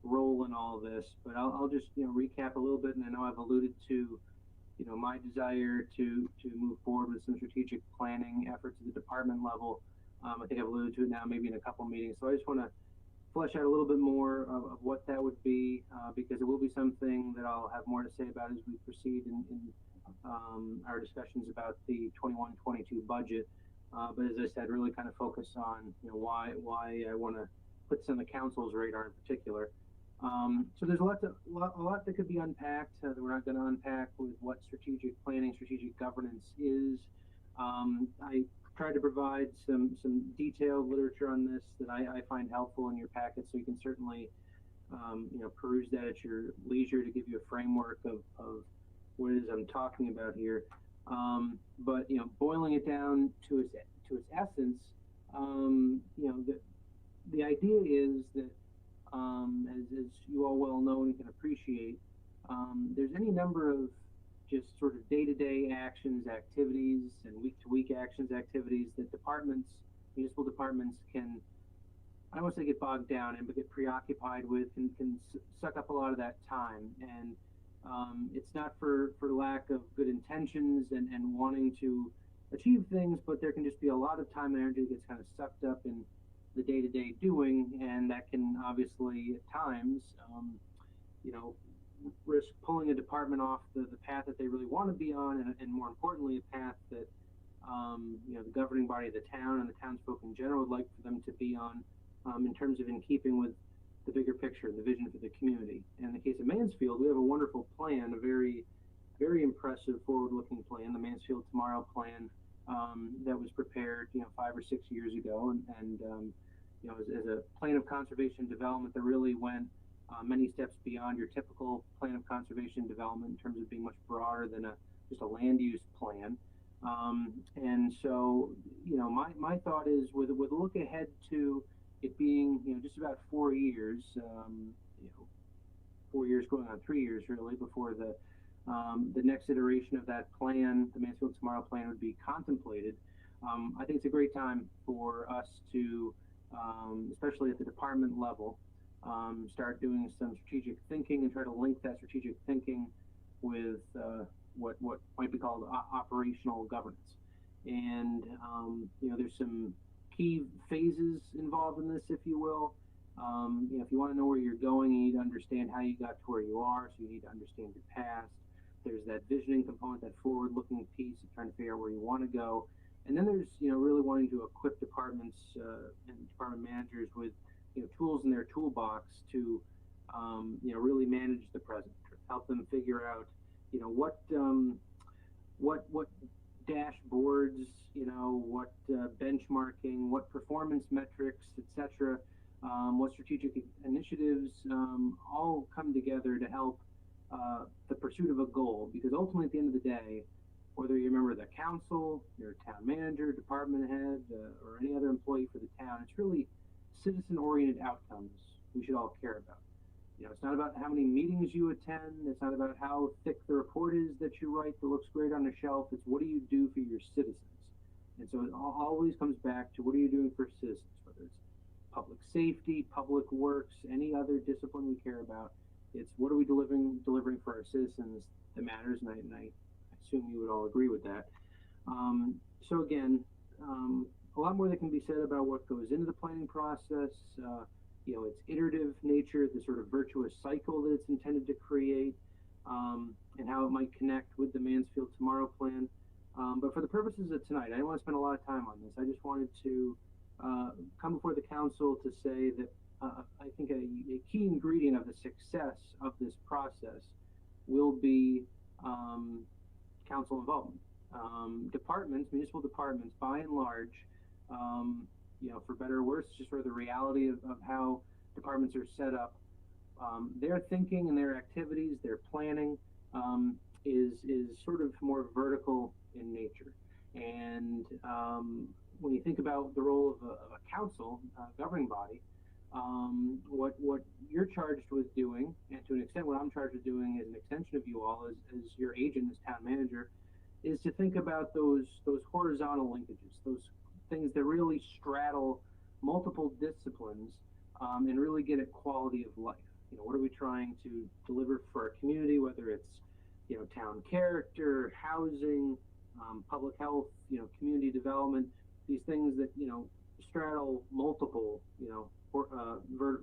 role in all of this. But I'll just, recap a little bit. And I know I've alluded to, my desire to move forward with some strategic planning efforts at the department level. I think I've alluded to it now, maybe in a couple meetings. So I just want to flesh out a little bit more of what that would be, because it will be something that I'll have more to say about as we proceed in our discussions about the 21-22 budget. But as I said, really kind of focus on why I want to put this on the council's radar in particular. So there's a lot that could be unpacked that we're not going to unpack with what strategic planning, strategic governance is. I tried to provide some detailed literature on this that I find helpful in your packet, so you can certainly peruse that at your leisure to give you a framework of what it is I'm talking about here. But boiling it down to its essence, the idea is that as you all well know and can appreciate, there's any number of just sort of day-to-day actions, activities, and week-to-week actions, activities that municipal departments can, I don't want to say get bogged down in, but get preoccupied with and can suck up a lot of that time. And It's not for lack of good intentions and wanting to achieve things, but there can just be a lot of time and energy that gets kind of sucked up in the day-to-day doing, and that can obviously at times, you know, risk pulling a department off the path that they really want to be on, and more importantly, a path that you know, the governing body of the town and the townsfolk in general would like for them to be on, in terms of in keeping with the bigger picture, the vision for the community. And in the case of Mansfield, we have a wonderful plan, a very, very impressive forward-looking plan, the Mansfield Tomorrow Plan, that was prepared, you know, 5 or 6 years ago, and you know, as a plan of conservation development that really went many steps beyond your typical plan of conservation development in terms of being much broader than just a land use plan. And so, you know, my thought is with a look ahead to it being, you know, just about 4 years, you know, 4 years going on 3 years really before the next iteration of that plan, the Mansfield Tomorrow Plan, would be contemplated. I think it's a great time for us to, especially at the department level, start doing some strategic thinking and try to link that strategic thinking with what might be called operational governance. And you know, there's some key phases involved in this, if you will. You know, if you want to know where you're going, you need to understand how you got to where you are. So you need to understand your past. There's that visioning component, that forward-looking piece of trying to figure out where you want to go. And then there's, you know, really wanting to equip departments and department managers with, you know, tools in their toolbox to, you know, really manage the present, help them figure out, you know, what dashboards, you know, what benchmarking, what performance metrics, etc., what strategic initiatives all come together to help the pursuit of a goal. Because ultimately, at the end of the day, whether you're a member of the council, you're a town manager, department head, or any other employee for the town, it's really citizen-oriented outcomes we should all care about. You know, it's not about how many meetings you attend. It's not about how thick the report is that you write that looks great on a shelf. It's what do you do for your citizens? And so it always comes back to what are you doing for citizens, whether it's public safety, public works, any other discipline we care about. It's what are we delivering for our citizens that matters, and I assume you would all agree with that. So again, a lot more that can be said about what goes into the planning process, you know, its iterative nature, the sort of virtuous cycle that it's intended to create, and how it might connect with the Mansfield Tomorrow Plan. But for the purposes of tonight, I didn't want to spend a lot of time on this. I just wanted to come before the council to say that I think a key ingredient of the success of this process will be council involvement. Departments, municipal departments, by and large, you know, for better or worse, just sort of the reality of how departments are set up. Their thinking and their activities, their planning, is sort of more vertical in nature. And when you think about the role of a council, governing body, what you're charged with doing, and to an extent what I'm charged with doing as an extension of you all, as your agent, as town manager, is to think about those horizontal linkages, those things that really straddle multiple disciplines, and really get at quality of life. You know, what are we trying to deliver for our community, whether it's, you know, town character, housing, public health, you know, community development, these things that, you know, straddle multiple, you know,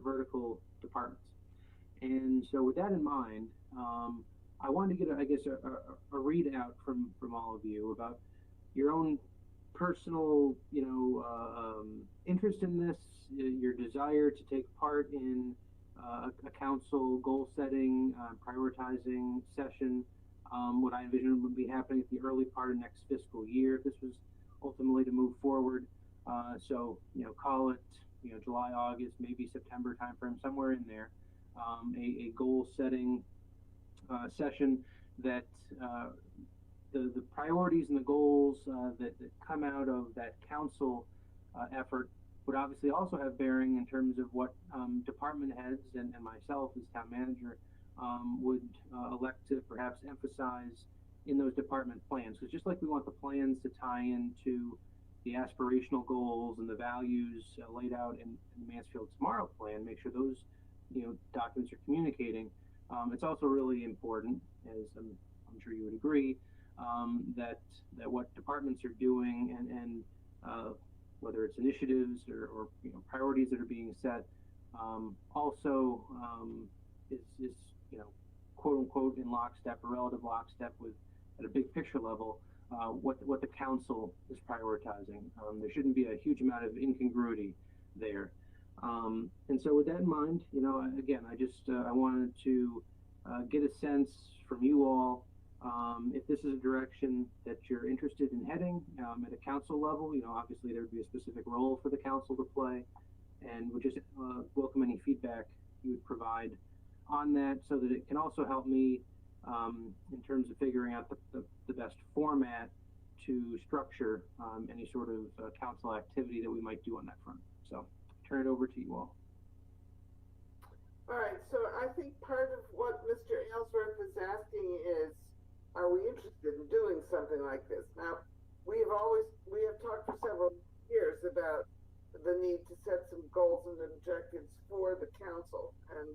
vertical departments. And so with that in mind, I wanted to get, I guess, a readout from all of you about your own personal, you know, interest in this, your desire to take part in a council goal setting, prioritizing session. What I envision would be happening at the early part of next fiscal year if this was ultimately to move forward. So, you know, call it, you know, July, August, maybe September timeframe, somewhere in there. A goal setting session that the priorities and the goals that come out of that council effort would obviously also have bearing in terms of what department heads and myself as town manager would elect to perhaps emphasize in those department plans. Because just like we want the plans to tie into the aspirational goals and the values laid out in the Mansfield Tomorrow Plan, make sure those, you know, documents are communicating. It's also really important, as I'm sure you would agree, that what departments are doing and whether it's initiatives or priorities that are being set, also is quote unquote in lockstep or relative lockstep with, at a big picture level, what the council is prioritizing. There shouldn't be a huge amount of incongruity there. And so with that in mind, again, I wanted to get a sense from you all, if this is a direction that you're interested in heading at a council level. Obviously there would be a specific role for the council to play, and would just welcome any feedback you would provide on that, so that it can also help me in terms of figuring out the best format to structure any sort of council activity that we might do on that front. So turn it over to you all. All right, so I think part of what Mr. Aylesworth is asking is, are we interested in doing something like this? Now, we have talked for several years about the need to set some goals and objectives for the council, and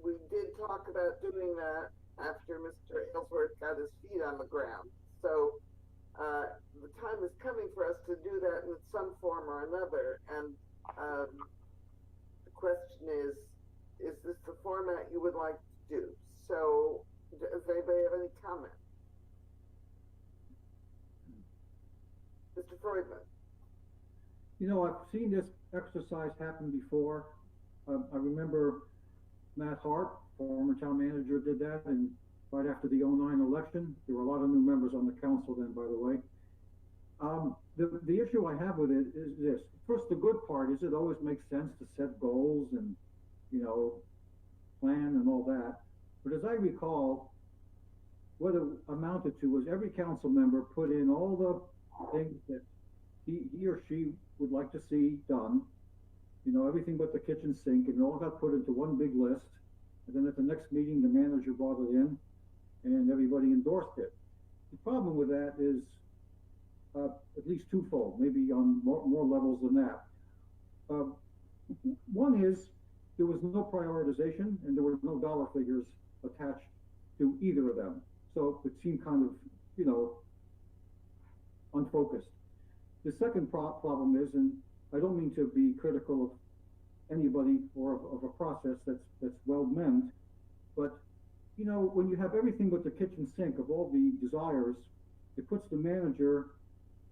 we did talk about doing that after Mr. Aylesworth got his feet on the ground. So the time is coming for us to do that in some form or another, and the question is this the format you would like to do? So does anybody have any comment? Mr. Freudman. I've seen this exercise happen before. I remember Matt Hart, former town manager, did that, and right after the 2009 election, there were a lot of new members on the council then, by the way. The issue I have with it is this. First, the good part is it always makes sense to set goals and, plan and all that. But as I recall, what it amounted to was every council member put in all the things that he or she would like to see done, everything but the kitchen sink, and it all got put into one big list. And then at the next meeting, the manager brought it in and everybody endorsed it. The problem with that is at least twofold, maybe on more levels than that. One is there was no prioritization and there were no dollar figures attached to either of them. So it seemed kind of, unfocused. The second problem is, and I don't mean to be critical of anybody or of a process that's well meant, but when you have everything but the kitchen sink of all the desires, it puts the manager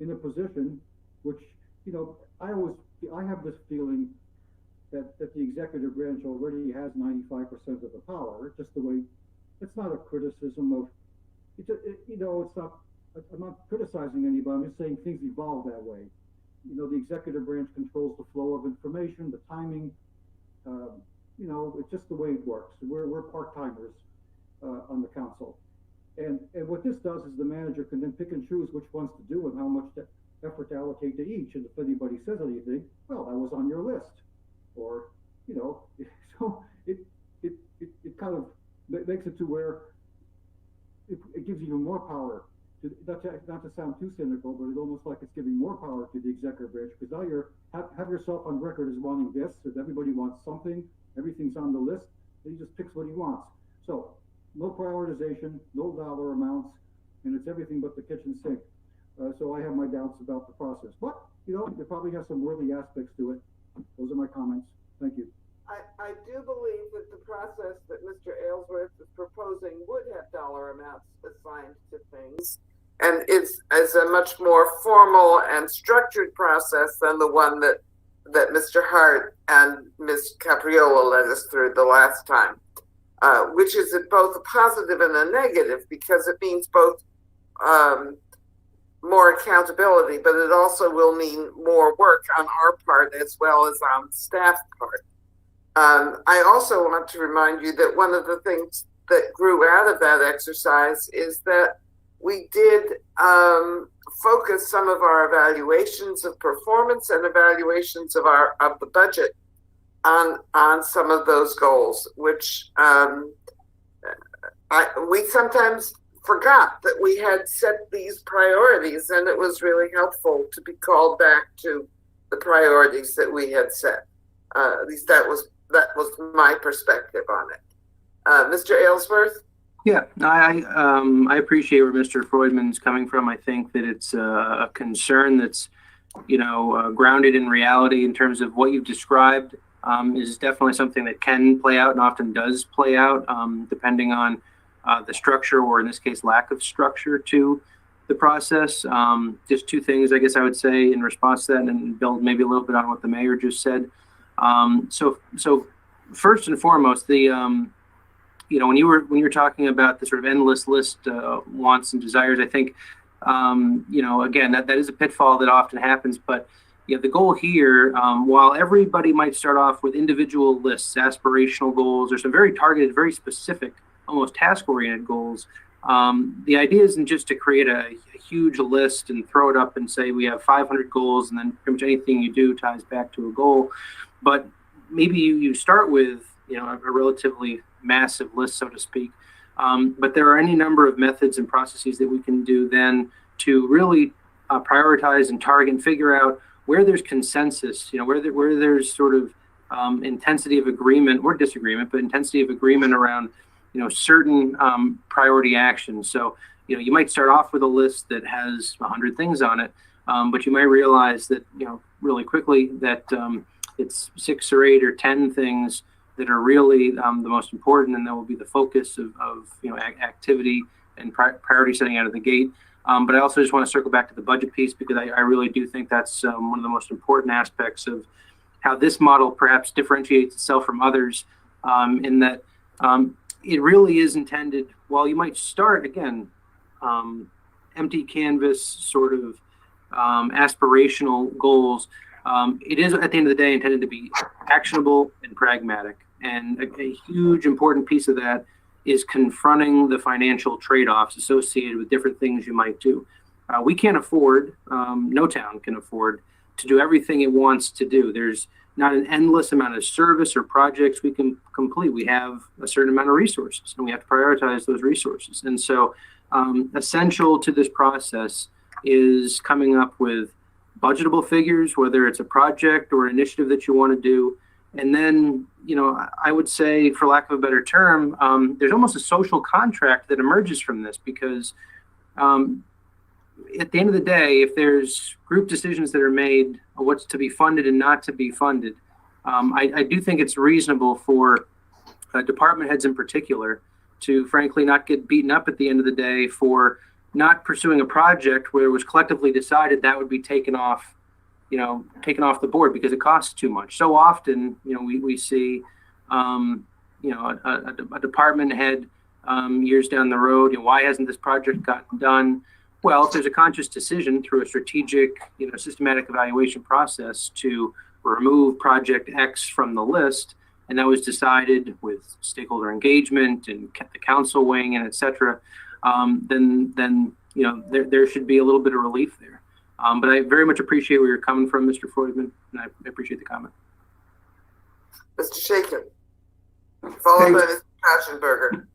in a position which, I have this feeling that the executive branch already has 95% of the power. Just the way, it's not a criticism of, it's not, I'm not criticizing anybody, I'm just saying things evolve that way. The executive branch controls the flow of information, the timing, it's just the way it works. We're part-timers on the council. And what this does is the manager can then pick and choose which ones to do and how much effort to allocate to each. And if anybody says anything, well, that was on your list. Or, so it kind of makes it to where it gives even more power. Not to sound too cynical, but it's almost like it's giving more power to the executive branch, because now have yourself on record as wanting this. If everybody wants something, everything's on the list, he just picks what he wants. So no prioritization, no dollar amounts, and it's everything but the kitchen sink. So I have my doubts about the process, but it probably has some worthy aspects to it. Those are my comments. Thank you. I do believe that the process that Mr. Aylesworth is proposing would have dollar amounts assigned to things, and is a much more formal and structured process than the one that Mr. Hart and Ms. Capriola led us through the last time, which is both a positive and a negative, because it means both more accountability, but it also will mean more work on our part as well as on staff part. I also want to remind you that one of the things that grew out of that exercise is that we did focus some of our evaluations of performance and evaluations of the budget on some of those goals, which we sometimes forgot that we had set these priorities, and it was really helpful to be called back to the priorities that we had set. At least that was my perspective on it. Mr. Aylesworth? Yeah, I appreciate where Mr. Freudman's coming from. I think that it's a concern that's, grounded in reality in terms of what you've described. Is definitely something that can play out and often does play out, depending on the structure, or in this case, lack of structure to the process. Just two things, I guess I would say in response to that, and build maybe a little bit on what the mayor just said. So first and foremost, the when you're talking about the sort of endless list, wants and desires, I think, again, that is a pitfall that often happens. But the goal here, while everybody might start off with individual lists, aspirational goals, or some very targeted, very specific, almost task-oriented goals, the idea isn't just to create a huge list and throw it up and say we have 500 goals, and then pretty much anything you do ties back to a goal. But maybe you start with a relatively massive list, so to speak. But there are any number of methods and processes that we can do then to really prioritize and target and figure out where there's consensus, where there's sort of intensity of agreement or disagreement, but intensity of agreement around, certain priority actions. So, you might start off with a list that has 100 things on it, but you might realize that, really quickly that it's 6 or 8 or 10 things that are really the most important, and that will be the focus of activity and priority setting out of the gate. But I also just want to circle back to the budget piece, because I really do think that's one of the most important aspects of how this model perhaps differentiates itself from others, in that it really is intended, while you might start, again, empty canvas sort of aspirational goals, it is at the end of the day intended to be actionable and pragmatic. And a huge important piece of that is confronting the financial trade-offs associated with different things you might do. We can't afford, no town can afford, to do everything it wants to do. There's not an endless amount of service or projects we can complete. We have a certain amount of resources, and we have to prioritize those resources. And so essential to this process is coming up with budgetable figures, whether it's a project or an initiative that you want to do. And then, I would say, for lack of a better term, there's almost a social contract that emerges from this, because at the end of the day, if there's group decisions that are made of what's to be funded and not to be funded, I do think it's reasonable for department heads in particular to, frankly, not get beaten up at the end of the day for not pursuing a project where it was collectively decided that would be taken off the board because it costs too much. So often, we see, a department head years down the road, why hasn't this project gotten done? Well, if there's a conscious decision through a strategic, systematic evaluation process to remove project X from the list, and that was decided with stakeholder engagement and the council weighing in, et cetera, then there should be a little bit of relief there. But I very much appreciate where you're coming from, Mr. Freudman, and I appreciate the comment. Mr. Shakin, followed by Mr. Aschenberger.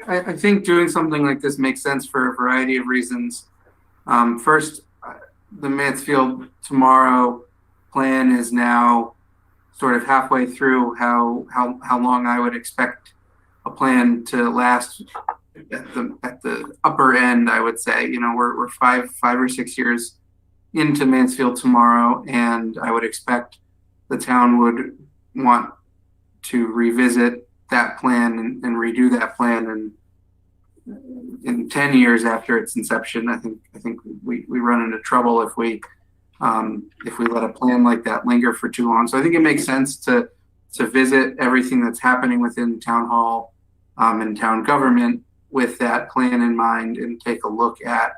I think doing something like this makes sense for a variety of reasons. First, the Mansfield Tomorrow plan is now sort of halfway through how long I would expect a plan to last at the upper end. I would say, we're five or 6 years into Mansfield Tomorrow, and I would expect the town would want to revisit that plan and redo that plan, and in 10 years after its inception, I think we run into trouble if we let a plan like that linger for too long. So I think it makes sense to visit everything that's happening within town hall and town government with that plan in mind, and take a look at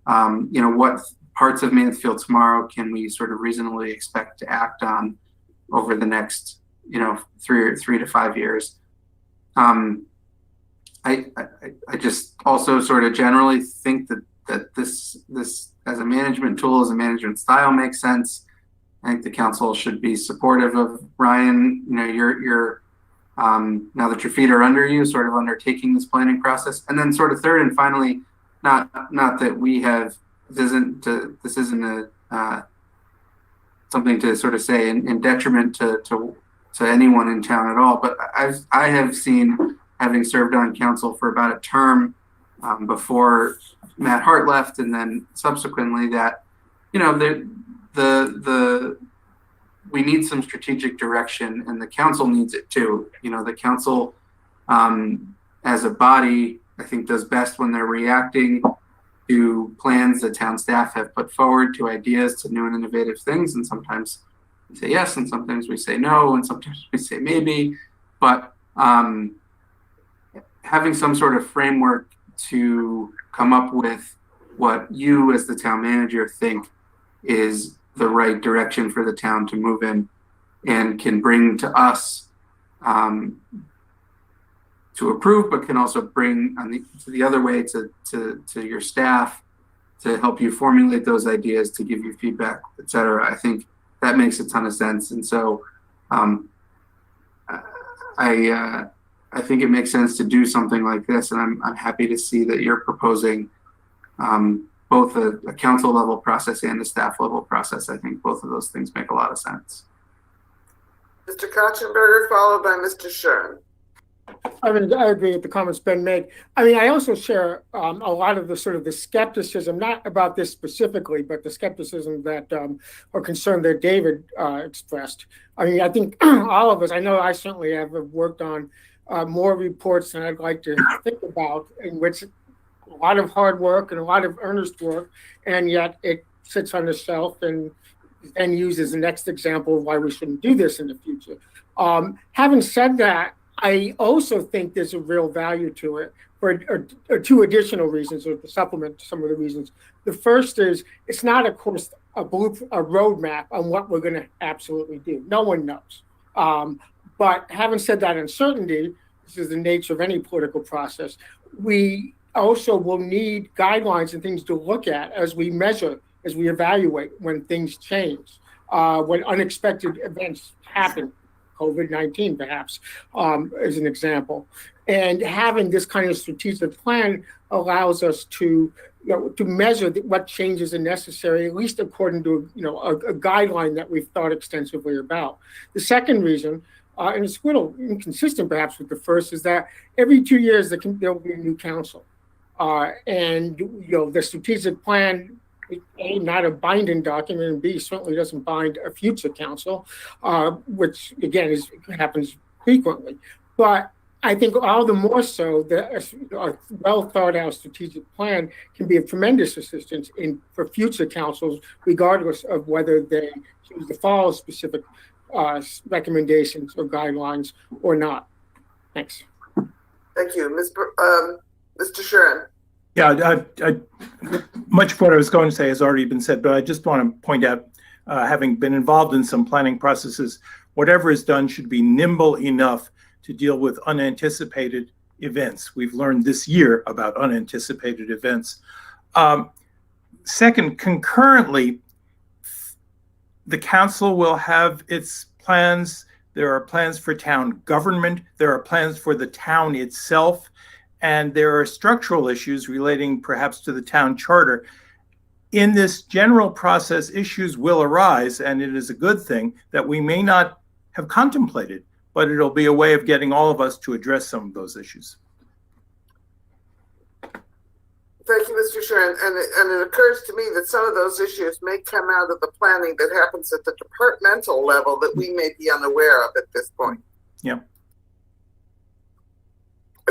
what parts of Mansfield Tomorrow can we sort of reasonably expect to act on over the next 3 to 5 years. I just also sort of generally think that this as a management tool, as a management style, makes sense. I think the council should be supportive of Ryan. You're now that your feet are under you, sort of undertaking this planning process. And then sort of third and finally, not that we have, this isn't a something to sort of say in detriment to anyone in town at all. But I have seen, having served on council for about a term before Matt Hart left, and then subsequently, that we need some strategic direction, and the council needs it too. The council, as a body, I think does best when they're reacting to plans that town staff have put forward, to ideas, to new and innovative things. And sometimes we say yes, and sometimes we say no, and sometimes we say maybe. But having some sort of framework to come up with what you as the town manager think is the right direction for the town to move in, and can bring to us to approve, but can also bring to the other way to your staff to help you formulate those ideas, to give you feedback, et cetera. I think that makes a ton of sense. And so I think it makes sense to do something like this. And I'm happy to see that you're proposing both a council level process and a staff level process. I think both of those things make a lot of sense. Mr. Kotchenberger, followed by Mr. Shern. I agree with the comments Ben made. I also share a lot of the sort of the skepticism, not about this specifically, but the skepticism that or concern that David expressed. I think all of us, I know I certainly have worked on more reports than I'd like to think about, in which a lot of hard work and a lot of earnest work, and yet it sits on the shelf and used as the next example of why we shouldn't do this in the future. Having said that, I also think there's a real value to it for two additional reasons, or to supplement some of the reasons. The first is it's not, of course, a roadmap on what we're going to absolutely do. No one knows. But having said that uncertainty, this is the nature of any political process, we also will need guidelines and things to look at as we measure, as we evaluate when things change, when unexpected events happen. COVID-19, perhaps, as an example. And having this kind of strategic plan allows us to measure what changes are necessary, at least according to a guideline that we've thought extensively about. The second reason, and it's a little inconsistent perhaps with the first, is that every 2 years there will be a new council. And the strategic plan, A, not a binding document, and B, certainly doesn't bind a future council, which again happens frequently. But I think all the more so that a well thought out strategic plan can be of tremendous assistance for future councils, regardless of whether they choose to follow specific recommendations or guidelines or not. Thanks. Thank you, Mr. Shern. Yeah, much of what I was going to say has already been said, but I just want to point out, having been involved in some planning processes, whatever is done should be nimble enough to deal with unanticipated events. We've learned this year about unanticipated events. Second, concurrently, the council will have its plans. There are plans for town government. There are plans for the town itself. And there are structural issues relating perhaps to the town charter. In this general process, issues will arise, and it is a good thing that we may not have contemplated, but it'll be a way of getting all of us to address some of those issues. Thank you, Mr. Shern. And it occurs to me that some of those issues may come out of the planning that happens at the departmental level that we may be unaware of at this point. Yeah.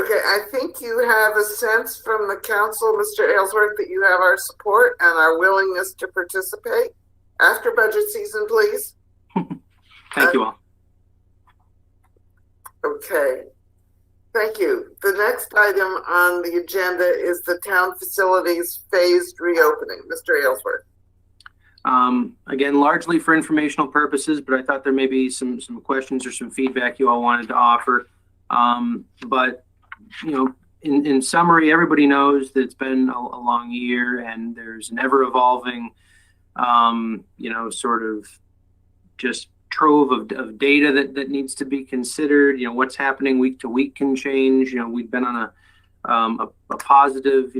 Okay, I think you have a sense from the council, Mr. Aylesworth, that you have our support and our willingness to participate after budget season, please. Thank you all. Okay, thank you. The next item on the agenda is the town facilities phased reopening. Mr. Aylesworth. Again, largely for informational purposes, but I thought there may be some questions or some feedback you all wanted to offer. But in summary, everybody knows that it's been a long year, and there's an ever evolving, sort of just trove of data that needs to be considered. What's happening week to week can change. We've been on a positive,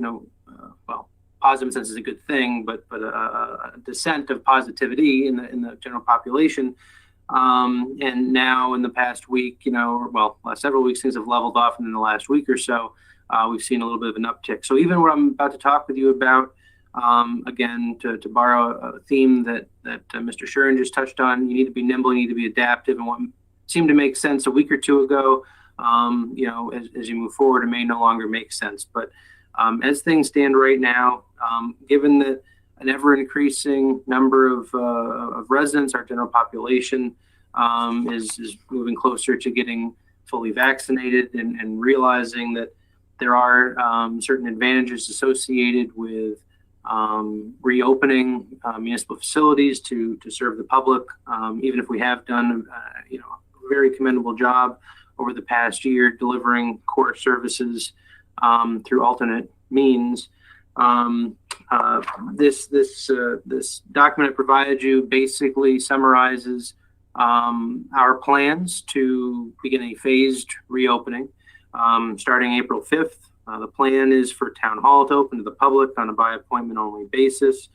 positive sense is a good thing, but a descent of positivity in the general population. And now in the past week, last several weeks, things have leveled off. And in the last week or so, we've seen a little bit of an uptick. So even what I'm about to talk with you about, again, to borrow a theme that Mr. Shuren just touched on, you need to be nimble, you need to be adaptive. And what seemed to make sense a week or two ago, as you move forward, it may no longer make sense. But as things stand right now, given that an ever-increasing number of residents, our general population, is moving closer to getting fully vaccinated, and realizing that there are certain advantages associated with reopening municipal facilities to serve the public, even if we have done a very commendable job over the past year delivering core services through alternate means. This document I provided you basically summarizes our plans to begin a phased reopening starting April 5th. The plan is for Town Hall to open to the public on a by appointment only basis.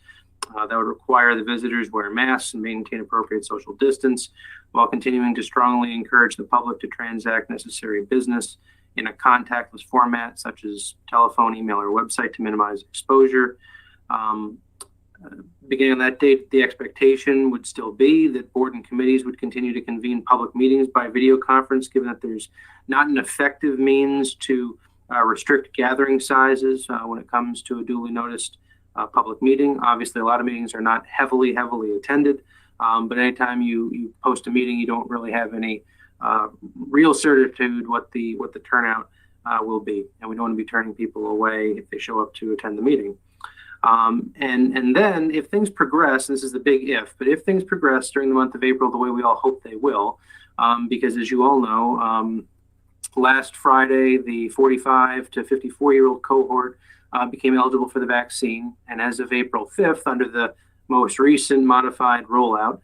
That would require the visitors wear masks and maintain appropriate social distance, while continuing to strongly encourage the public to transact necessary business in a contactless format, such as telephone, email, or website, to minimize exposure. Beginning on that date, the expectation would still be that board and committees would continue to convene public meetings by video conference, given that there's not an effective means to restrict gathering sizes when it comes to a duly noticed public meeting. Obviously, a lot of meetings are not heavily attended, but anytime you post a meeting, you don't really have any real certitude what the turnout will be, and we don't want to be turning people away if they show up to attend the meeting. And then if things progress, and this is the big if, but if things progress during the month of April the way we all hope they will, because as you all know, last Friday, the 45 to 54-year-old cohort became eligible for the vaccine. And as of April 5th, under the most recent modified rollout,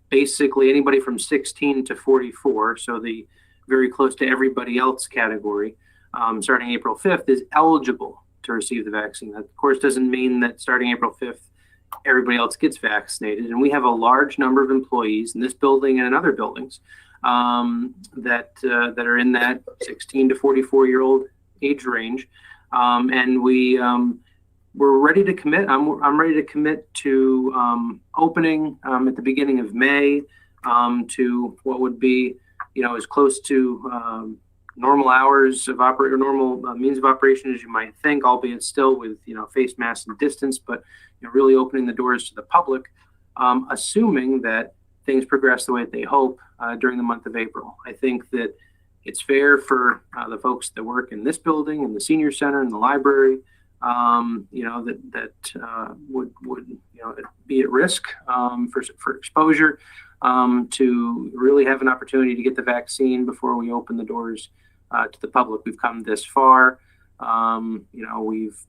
basically anybody from 16 to 44, so the very close to everybody else category, starting April 5th, is eligible to receive the vaccine. That, of course, doesn't mean that starting April 5th, everybody else gets vaccinated. And we have a large number of employees in this building and in other buildings that are in that 16 to 44-year-old age range. And we're ready to commit. I'm ready to commit to opening at the beginning of May to what would be, as close to normal hours of operate or normal means of operation as you might think, albeit still with face masks and distance, but really opening the doors to the public, assuming that things progress the way that they hope during the month of April. I think that it's fair for the folks that work in this building, in the senior center, in the library, that would be at risk for exposure, to really have an opportunity to get the vaccine before we open the doors to the public. We've come this far. We've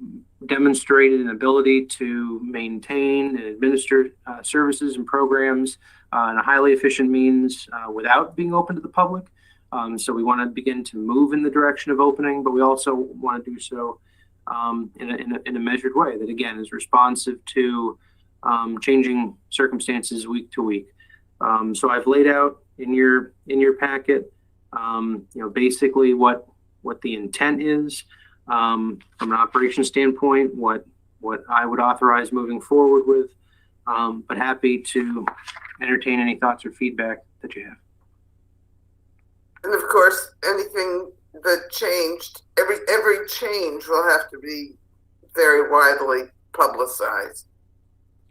demonstrated an ability to maintain and administer services and programs in a highly efficient means without being open to the public. So we want to begin to move in the direction of opening, but we also want to do so in a measured way that, again, is responsive to changing circumstances week to week. So I've laid out in your packet, basically what the intent is from an operations standpoint, what I would authorize moving forward with, but happy to entertain any thoughts or feedback that you have. And of course, anything that changed, every change will have to be very widely publicized.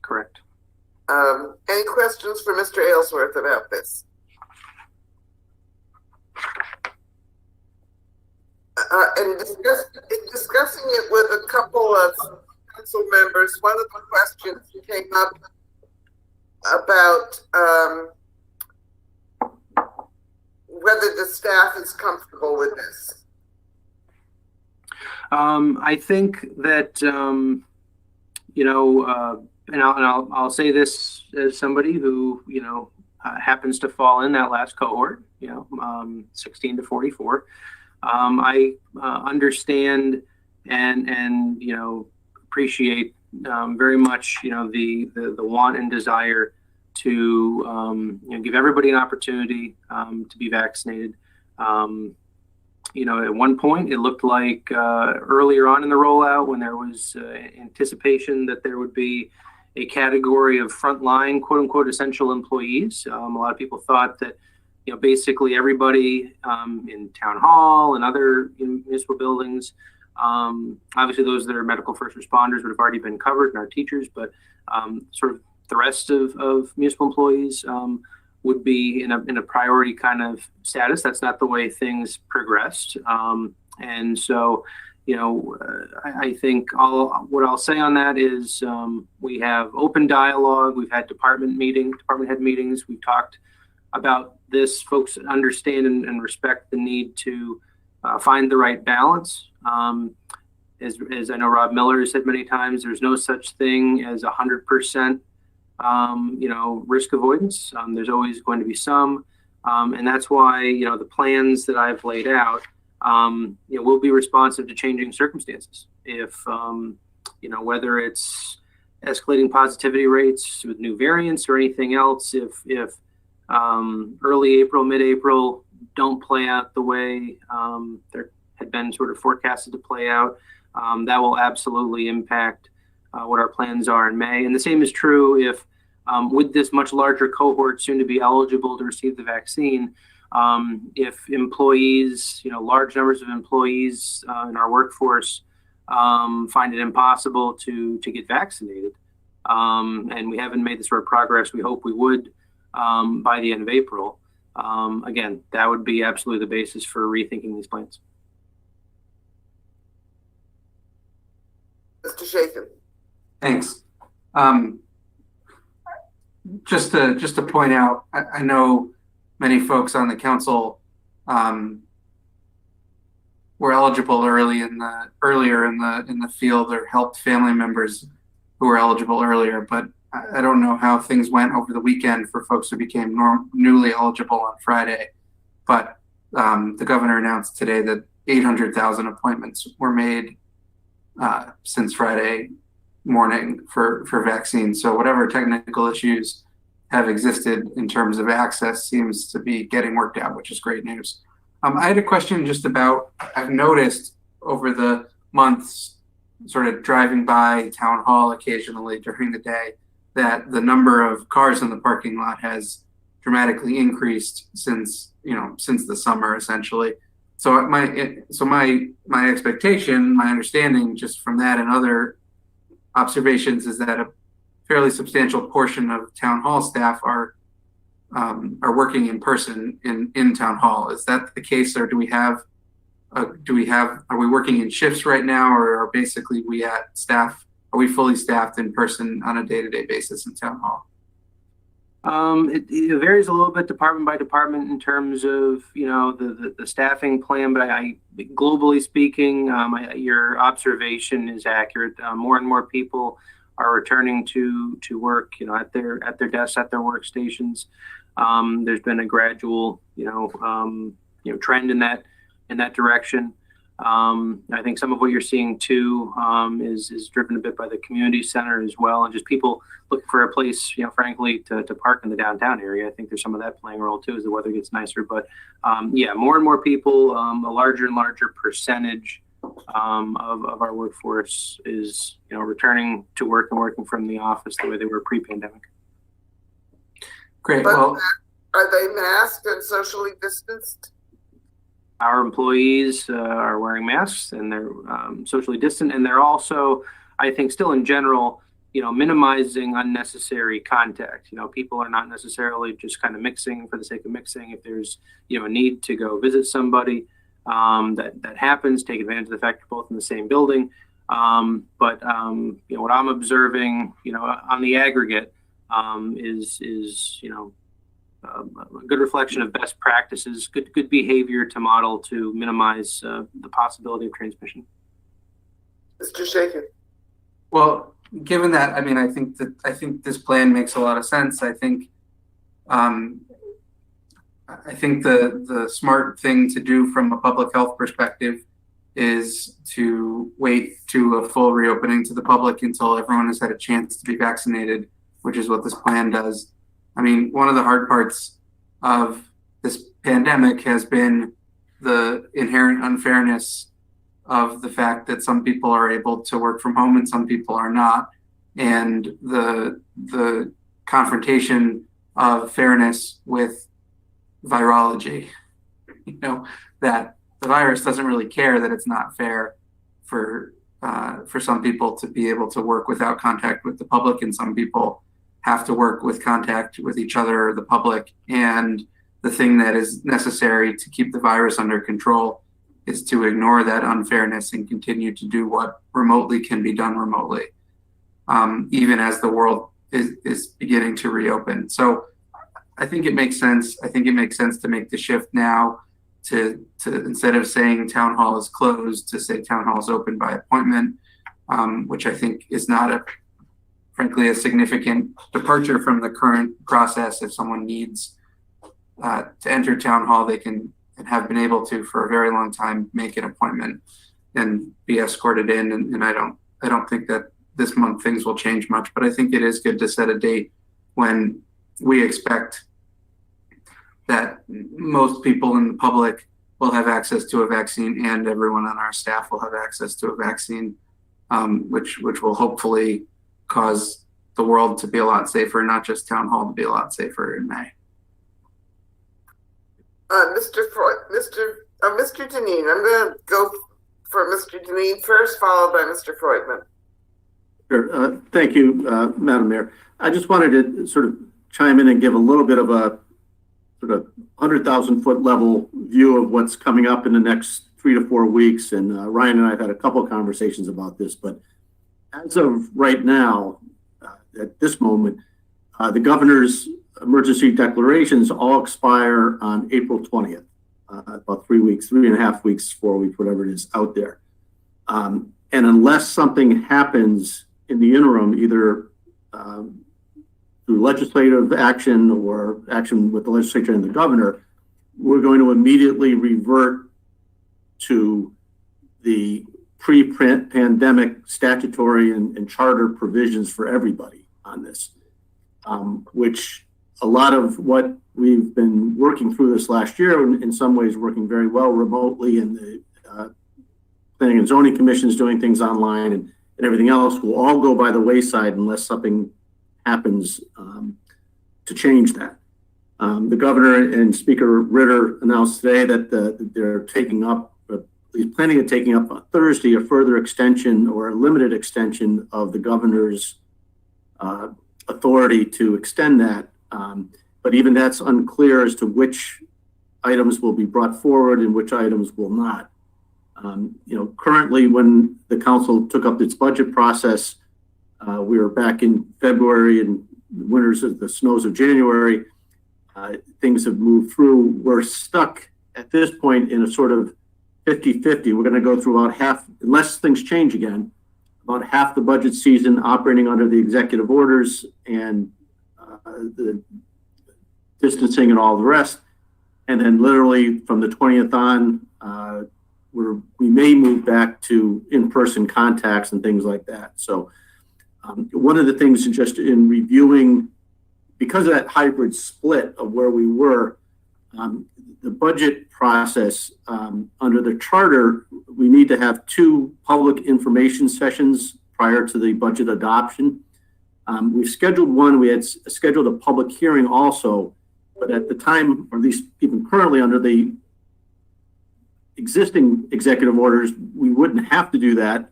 Correct. Any questions for Mr. Aylesworth about this? In discussing it with a couple of council members, one of the questions came up about whether the staff is comfortable with this. I think that, and I'll say this as somebody who, happens to fall in that last cohort, 16 to 44. I understand and appreciate very much, the want and desire to give everybody an opportunity to be vaccinated. At one point, it looked like earlier on in the rollout, when there was anticipation that there would be a category of frontline, quote unquote, essential employees. A lot of people thought that, basically everybody in town hall and other municipal buildings, obviously those that are medical first responders would have already been covered, and our teachers, but sort of the rest of municipal employees would be in a priority kind of status. That's not the way things progressed. And so, I think what I'll say on that is we have open dialogue. We've had department head meetings. We've talked about this. Folks understand and respect the need to find the right balance. As I know Rob Miller has said many times, there's no such thing as 100%, risk avoidance. There's always going to be some, and that's why, the plans that I've laid out, will be responsive to changing circumstances. If, whether it's escalating positivity rates with new variants or anything else, if early April, mid-April don't play out the way there had been sort of forecasted to play out, that will absolutely impact what our plans are in May. And the same is true if with this much larger cohort soon to be eligible to receive the vaccine, if employees, large numbers of employees in our workforce find it impossible to get vaccinated, and we haven't made the sort of progress we hope we would by the end of April, again, that would be absolutely the basis for rethinking these plans. Mr. Shaken. Thanks. Just to point out, I know many folks on the council were eligible earlier in the field, or helped family members who were eligible earlier, but I don't know how things went over the weekend for folks who became newly eligible on Friday. But the governor announced today that 800,000 appointments were made since Friday morning for vaccines. So whatever technical issues have existed in terms of access seems to be getting worked out, which is great news. I had a question just about, I've noticed over the months, sort of driving by town hall occasionally during the day, that the number of cars in the parking lot has dramatically increased since the summer, essentially. So my expectation, my understanding just from that and other observations is that a fairly substantial portion of town hall staff are working in person in town hall. Is that the case, or are we working in shifts right now, or are basically are we fully staffed in person on a day-to-day basis in town hall? It varies a little bit department by department in terms of the staffing plan, but globally speaking, your observation is accurate. More and more people are returning to work at their desks, at their workstations. There's been a gradual trend in that direction. I think some of what you're seeing too is driven a bit by the community center as well, and just people looking for a place, frankly, to park in the downtown area. I think there's some of that playing a role too as the weather gets nicer. But more and more people, a larger and larger percentage of our workforce is returning to work and working from the office the way they were pre-pandemic. Great. But well, are they masked and socially distanced? Our employees are wearing masks, and they're socially distant, and they're also, I think, still in general, minimizing unnecessary contact. People are not necessarily just kind of mixing for the sake of mixing. If there's a need to go visit somebody, that happens, take advantage of the fact we're both in the same building. But what I'm observing, on the aggregate, is a good reflection of best practices, good behavior to model to minimize the possibility of transmission. Mr. Shaken. Well, given that, I think this plan makes a lot of sense. I think the smart thing to do from a public health perspective is to wait to a full reopening to the public until everyone has had a chance to be vaccinated, which is what this plan does. I mean, one of the hard parts of this pandemic has been the inherent unfairness of the fact that some people are able to work from home and some people are not, and the confrontation of fairness with virology. You know, that the virus doesn't really care that it's not fair for some people to be able to work without contact with the public, and some people have to work with contact with each other or the public. And the thing that is necessary to keep the virus under control is to ignore that unfairness and continue to do what remotely can be done remotely, even as the world is beginning to reopen. So I think it makes sense. I think it makes sense to make the shift now to instead of saying town hall is closed, to say town hall is open by appointment, which I think is not frankly a significant departure from the current process. If someone needs to enter town hall, they can, and have been able to for a very long time, make an appointment and be escorted in. And I don't think that this month things will change much, but I think it is good to set a date when we expect that most people in the public will have access to a vaccine, and everyone on our staff will have access to a vaccine, which will hopefully cause the world to be a lot safer, not just town hall to be a lot safer in May. Mr. Deneen, I'm going to go for Mr. Deneen first, followed by Mr. Freudman. Sure. Thank you, Madam Mayor. I just wanted to sort of chime in and give a little bit of a sort of 100,000-foot level view of what's coming up in the next 3 to 4 weeks. And Ryan and I have had a couple of conversations about this, but as of right now, at this moment, the governor's emergency declarations all expire on April 20th, about 3 weeks, 3.5 weeks, 4 weeks, whatever it is out there. And unless something happens in the interim, either through legislative action or action with the legislature and the governor, we're going to immediately revert to the pre-pandemic statutory and charter provisions for everybody on this, which a lot of what we've been working through this last year, in some ways working very well remotely, and the Planning and Zoning Commission is doing things online, and everything else will all go by the wayside unless something happens to change that. The governor and Speaker Ritter announced today that they're taking up, he's planning on taking up on Thursday, a further extension or a limited extension of the governor's authority to extend that. But even that's unclear as to which items will be brought forward and which items will not. Currently, when the council took up its budget process, we were back in February and winters of the snows of January. Things have moved through. We're stuck at this point in a sort of 50-50. We're going to go through about half, unless things change again, about half the budget season operating under the executive orders and the distancing and all the rest. And then literally from the 20th on, we may move back to in-person contacts and things like that. So one of the things just in reviewing, because of that hybrid split of where we were, the budget process under the charter, we need to have 2 public information sessions prior to the budget adoption. We've scheduled one. We had scheduled a public hearing also, but at the time, or at least even currently under the existing executive orders, we wouldn't have to do that.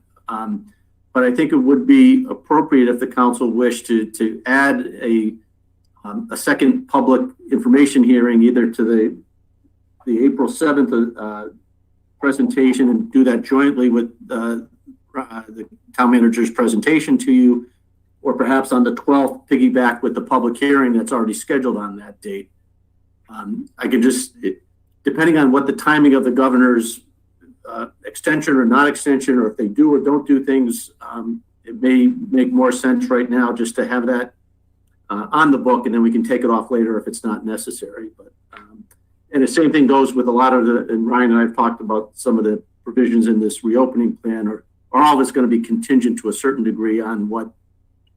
But I think it would be appropriate if the council wished to add a second public information hearing, either to the April 7th presentation, and do that jointly with the town manager's presentation to you, or perhaps on the 12th, piggyback with the public hearing that's already scheduled on that date. I can just, depending on what the timing of the governor's extension or not extension, or if they do or don't do things, it may make more sense right now just to have that on the book, and then we can take it off later if it's not necessary. But and the same thing goes with a lot of the, and Ryan and I have talked about some of the provisions in this reopening plan, or all of it's going to be contingent to a certain degree on what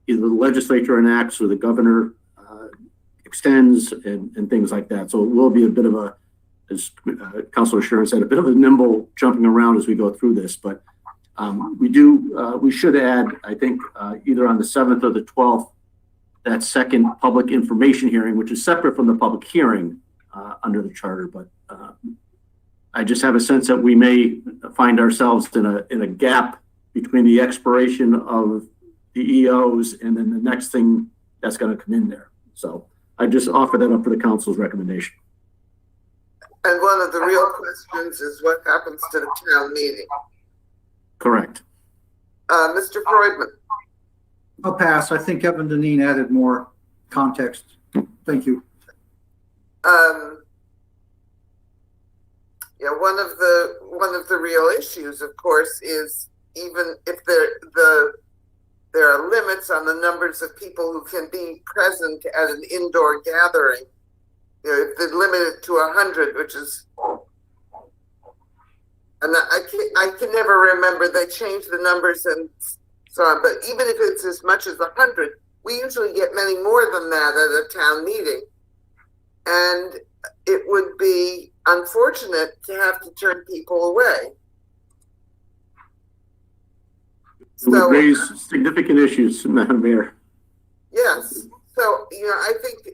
either the legislature enacts or the governor extends and things like that. So it will be a bit of a, as Councilor Sharon said, a bit of a nimble jumping around as we go through this. But we should add, I think, either on the 7th or the 12th, that second public information hearing, which is separate from the public hearing under the charter. But I just have a sense that we may find ourselves in a gap between the expiration of the EOs and then the next thing that's going to come in there. So I just offer that up for the council's recommendation. And one of the real questions is what happens to the town meeting. Correct. Mr. Freudman. I'll pass. I think Evan Deneen added more context. Thank you. Yeah, one of the real issues, of course, is even if there are limits on the numbers of people who can be present at an indoor gathering. You know, if they're limited to 100, which is, and I can never remember, they changed the numbers and so on, but even if it's as much as 100, we usually get many more than that at a town meeting. And it would be unfortunate to have to turn people away. It would raise significant issues, Madam Mayor. Yes. So, you know, I think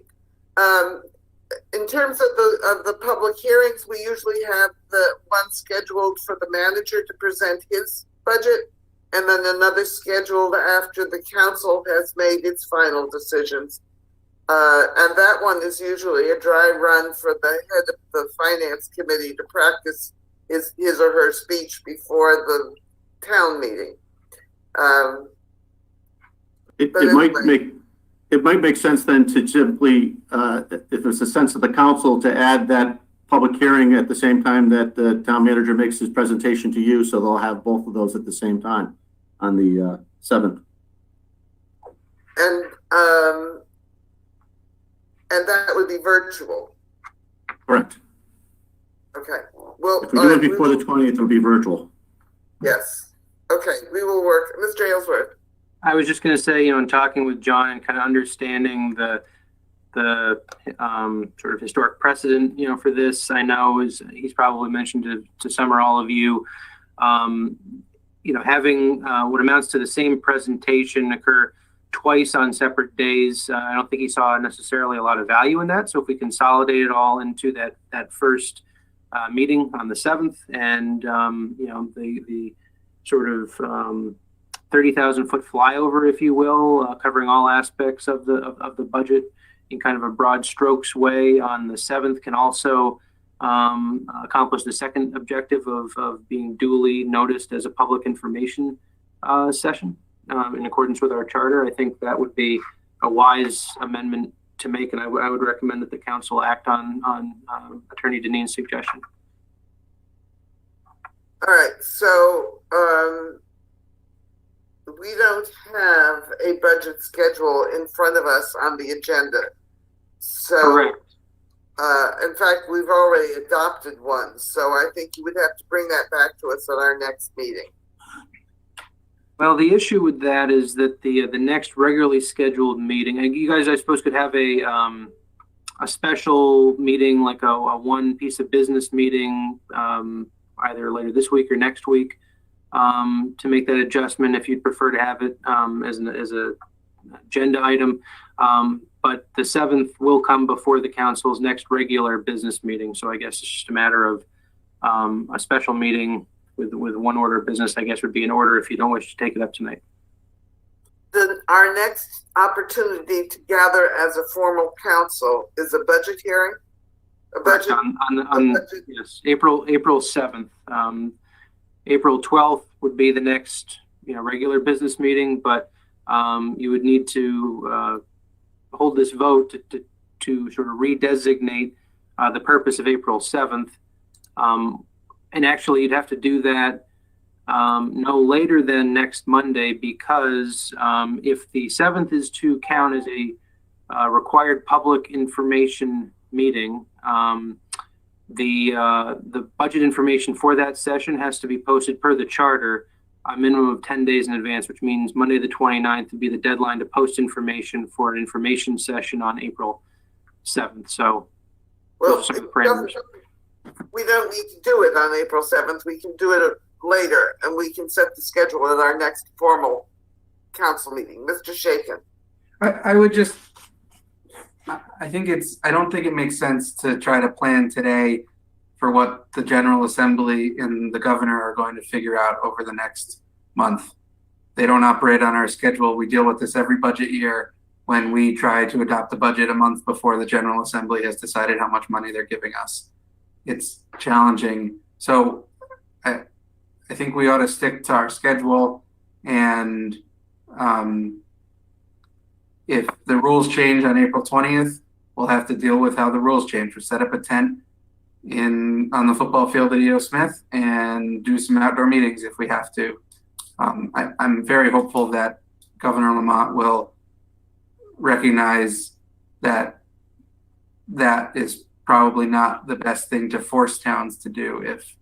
in terms of the public hearings, we usually have the one scheduled for the manager to present his budget, and then another scheduled after the council has made its final decisions. And that one is usually a dry run for the head of the finance committee to practice his or her speech before the town meeting. It might make sense then to simply, if it's a sense of the council, to add that public hearing at the same time that the town manager makes his presentation to you, so they'll have both of those at the same time on the 7th. And that would be virtual. Correct. Okay. Well, if we do it before the 20th, it'll be virtual. Yes. Okay, we will work. Mr. Aylesworth. I was just going to say, you know, in talking with John and kind of understanding the sort of historic precedent, you know, for this, I know he's probably mentioned to some or all of you, you know, having what amounts to the same presentation occur twice on separate days, I don't think he saw necessarily a lot of value in that. So if we consolidate it all into that first meeting on the 7th, and you know, the sort of 30,000 foot flyover, if you will, covering all aspects of the budget in kind of a broad strokes way on the 7th, can also accomplish the second objective of being duly noticed as a public information session in accordance with our charter. I think that would be a wise amendment to make, and I would recommend that the council act on Attorney Deneen's suggestion. All right, so we don't have a budget schedule in front of us on the agenda. So, correct. In fact, we've already adopted one. So I think you would have to bring that back to us at our next meeting. Well, the issue with that is that the next regularly scheduled meeting, and you guys, I suppose, could have a special meeting, like a one piece of business meeting, either later this week or next week, to make that adjustment if you'd prefer to have it as a agenda item. But the 7th will come before the council's next regular business meeting. So I guess it's just a matter of a special meeting with one order of business, I guess, would be in order if you don't wish to take it up tonight. Our next opportunity to gather as a formal council is a budget hearing. A budget. Budget. Yes, April 7th. April 12th would be the next, you know, regular business meeting, but you would need to hold this vote to sort of redesignate the purpose of April 7th. And actually, you'd have to do that no later than next Monday, because if the 7th is to count as a required public information meeting, the budget information for that session has to be posted per the charter a minimum of 10 days in advance, which means Monday the 29th would be the deadline to post information for an information session on April 7th. So Well, those are the parameters. we don't need to do it on April 7th. We can do it later, and we can set the schedule at our next formal council meeting. Mr. Shaken. I would just, I don't think it makes sense to try to plan today for what the General Assembly and the governor are going to figure out over the next month. They don't operate on our schedule. We deal with this every budget year when we try to adopt the budget a month before the General Assembly has decided how much money they're giving us. It's challenging. So I think we ought to stick to our schedule, and if the rules change on April 20th, we'll have to deal with how the rules change. We'll set up a tent on the football field at E.O. Smith and do some outdoor meetings if we have to. I'm very hopeful that Governor Lamont will recognize that that is probably not the best thing to force towns to do if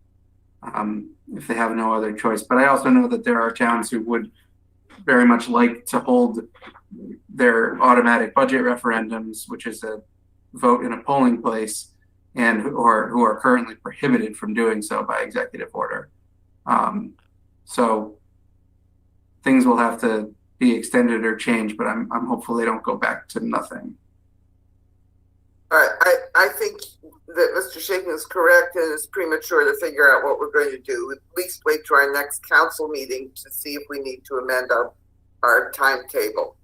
they have no other choice. But I also know that there are towns who would very much like to hold their automatic budget referendums, which is a vote in a polling place, and who are currently prohibited from doing so by executive order. So things will have to be extended or changed, but I'm hopeful they don't go back to nothing. All right, I think that Mr. Shaken is correct, and it's premature to figure out what we're going to do. At least wait to our next council meeting to see if we need to amend our timetable.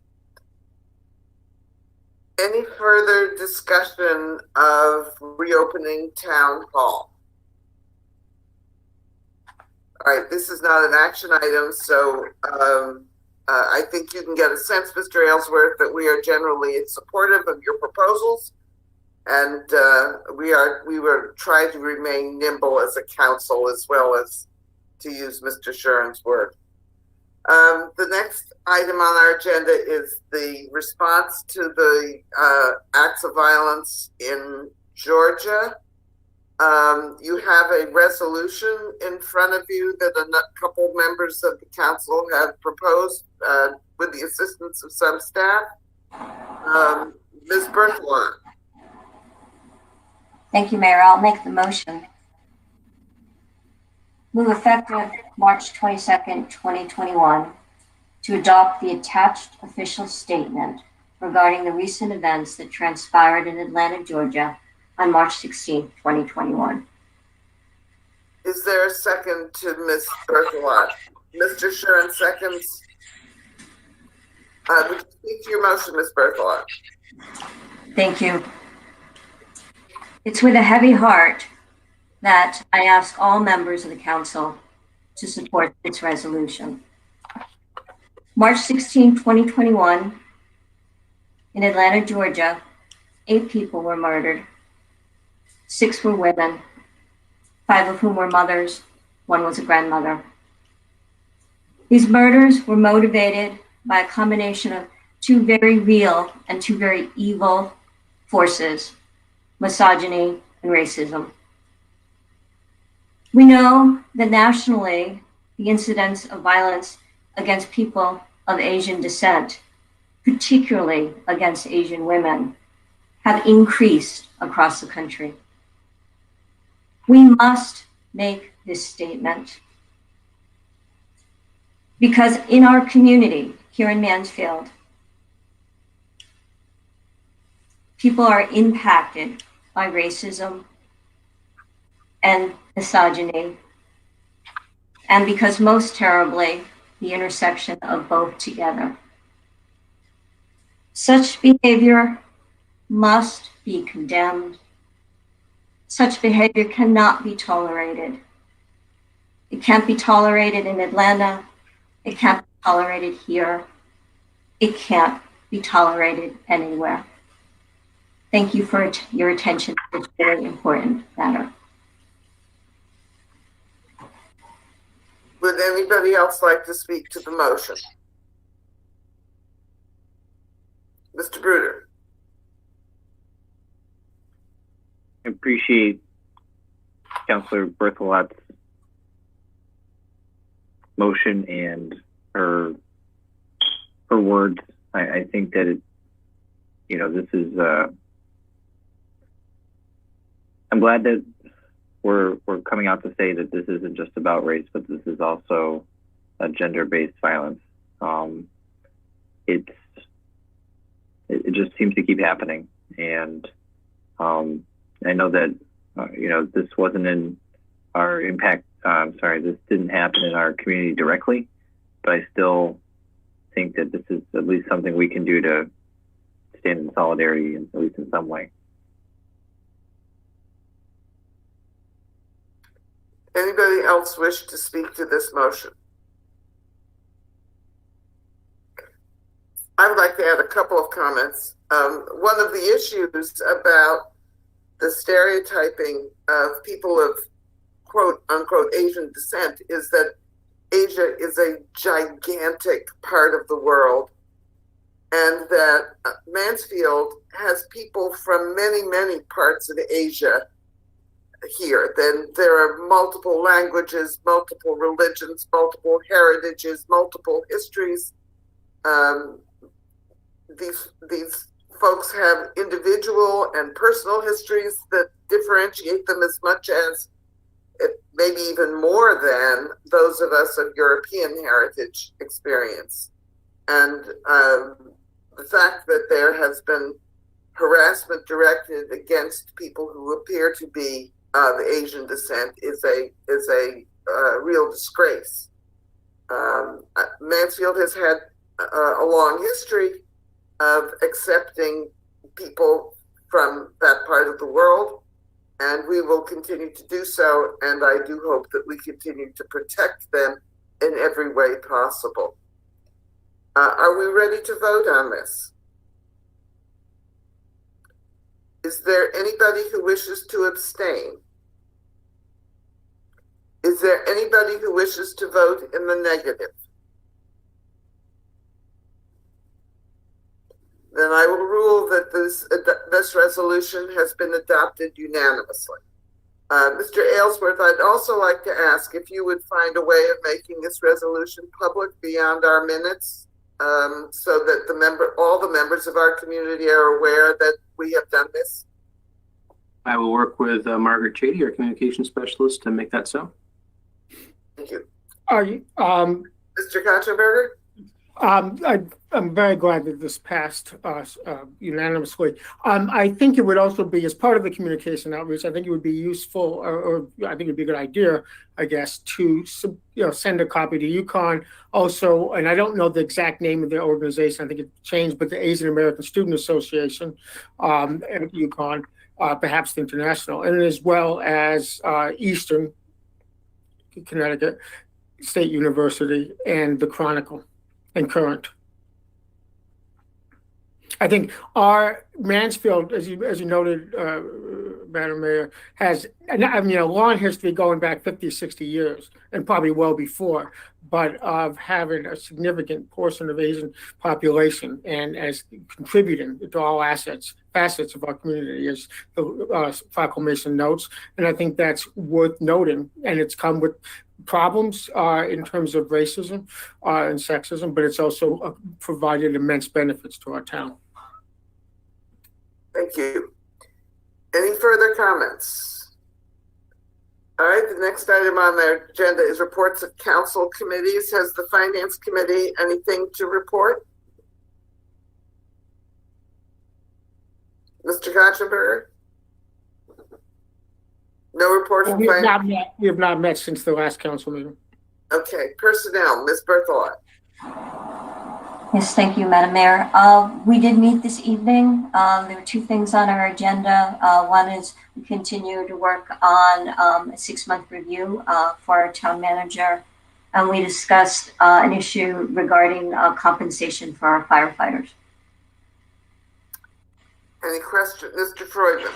Any further discussion of reopening town hall? All right, this is not an action item, so I think you can get a sense, Mr. Aylesworth, that we are generally supportive of your proposals, and we were trying to remain nimble as a council, as well as, to use Mr. Shuren's word. The next item on our agenda is the response to the acts of violence in Georgia. You have a resolution in front of you that a couple members of the council have proposed with the assistance of some staff. Ms. Berthelot. Thank you, Mayor. I'll make the motion. Move effective March 22nd, 2021, to adopt the attached official statement regarding the recent events that transpired in Atlanta, Georgia on March 16th, 2021. Is there a second to Ms. Berthelot? Mr. Shuren seconds. Would you speak to your motion, Ms. Berthelot? Thank you. It's with a heavy heart that I ask all members of the council to support this resolution. March 16, 2021, in Atlanta, Georgia, 8 people were murdered. 6 were women, 5 of whom were mothers, 1 was a grandmother. These murders were motivated by a combination of 2 very real and 2 very evil forces: misogyny and racism. We know that nationally, the incidence of violence against people of Asian descent, particularly against Asian women, have increased across the country. We must make this statement because in our community here in Mansfield, people are impacted by racism and misogyny, and because most terribly, the intersection of both together. Such behavior must be condemned. Such behavior cannot be tolerated. It can't be tolerated in Atlanta. It can't be tolerated here. It can't be tolerated anywhere. Thank you for your attention to this very important matter. Would anybody else like to speak to the motion? Mr. Bruder. I appreciate Councilor Berthelot's motion and her words. I think that this is I'm glad that we're coming out to say that this isn't just about race, but this is also a gender-based violence. It just seems to keep happening, and I know that this wasn't in our impact. This didn't happen in our community directly, but I still think that this is at least something we can do to stand in solidarity, at least in some way. Anybody else wish to speak to this motion? I would like to add a couple of comments. One of the issues about the stereotyping of people of quote unquote Asian descent is that Asia is a gigantic part of the world, and that Mansfield has people from many, many parts of Asia here. Then there are multiple languages, multiple religions, multiple heritages, multiple histories. These folks have individual and personal histories that differentiate them as much as, maybe even more than, those of us of European heritage experience. And the fact that there has been harassment directed against people who appear to be of Asian descent is a real disgrace. Mansfield has had a long history of accepting people from that part of the world, and we will continue to do so, and I do hope that we continue to protect them in every way possible. Are we ready to vote on this? Is there anybody who wishes to abstain? Is there anybody who wishes to vote in the negative? Then I will rule that this resolution has been adopted unanimously. Mr. Aylesworth, I'd also like to ask if you would find a way of making this resolution public beyond our minutes, so that all the members of our community are aware that we have done this. I will work with Margaret Chady, our communication specialist, to make that so. Thank you. Mr. Katzenberger? I'm very glad that this passed unanimously. I think it would also be, as part of the communication outreach, I think it would be useful, or I think it'd be a good idea, I guess, to send a copy to UConn. Also, and I don't know the exact name of the organization, I think it changed, but the Asian American Student Association at UConn, perhaps the International, and as well as Eastern Connecticut State University and the Chronicle and Current. I think our Mansfield, as you noted, Madam Mayor, has a long history going back 50, 60 years, and probably well before, but of having a significant portion of Asian population and as contributing to all facets of our community, as the proclamation notes. And I think that's worth noting, and it's come with problems in terms of racism and sexism, but it's also provided immense benefits to our town. Thank you. Any further comments? All right, the next item on the agenda is reports of council committees. Has the Finance Committee anything to report? Mr. Katzenberger? No report from Finance? We have not met since the last council meeting. Okay, Personnel, Ms. Berthelot. Yes, thank you, Madam Mayor. We did meet this evening. There were two things on our agenda. One is we continue to work on a 6-month review for our town manager. And we discussed an issue regarding compensation for our firefighters. Any question? Mr. Freudman?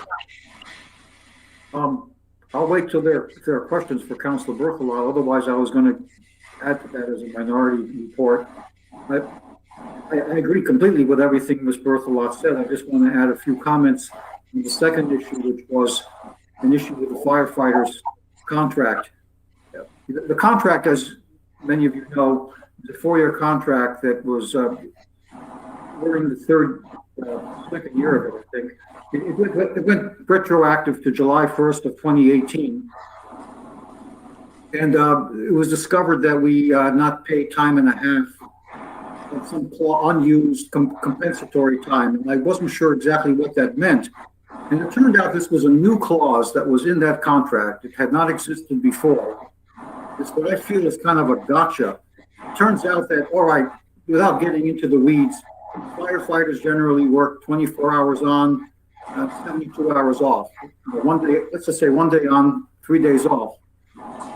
I'll wait till there are questions for Councilor Berthelot. Otherwise, I was going to add to that as a minority report. I agree completely with everything Ms. Berthelot said. I just want to add a few comments on the second issue, which was an issue with the firefighters' contract. The contract, as many of you know, is a 4-year contract that was we're in the second year of it, I think. It went retroactive to July 1st of 2018. And it was discovered that we not pay time and a half of some unused compensatory time. And I wasn't sure exactly what that meant. And it turned out this was a new clause that was in that contract. It had not existed before. It's what I feel is kind of a gotcha. It turns out that, all right, without getting into the weeds, firefighters generally work 24 hours on, 72 hours off. One day, let's just say 1 day on, 3 days off.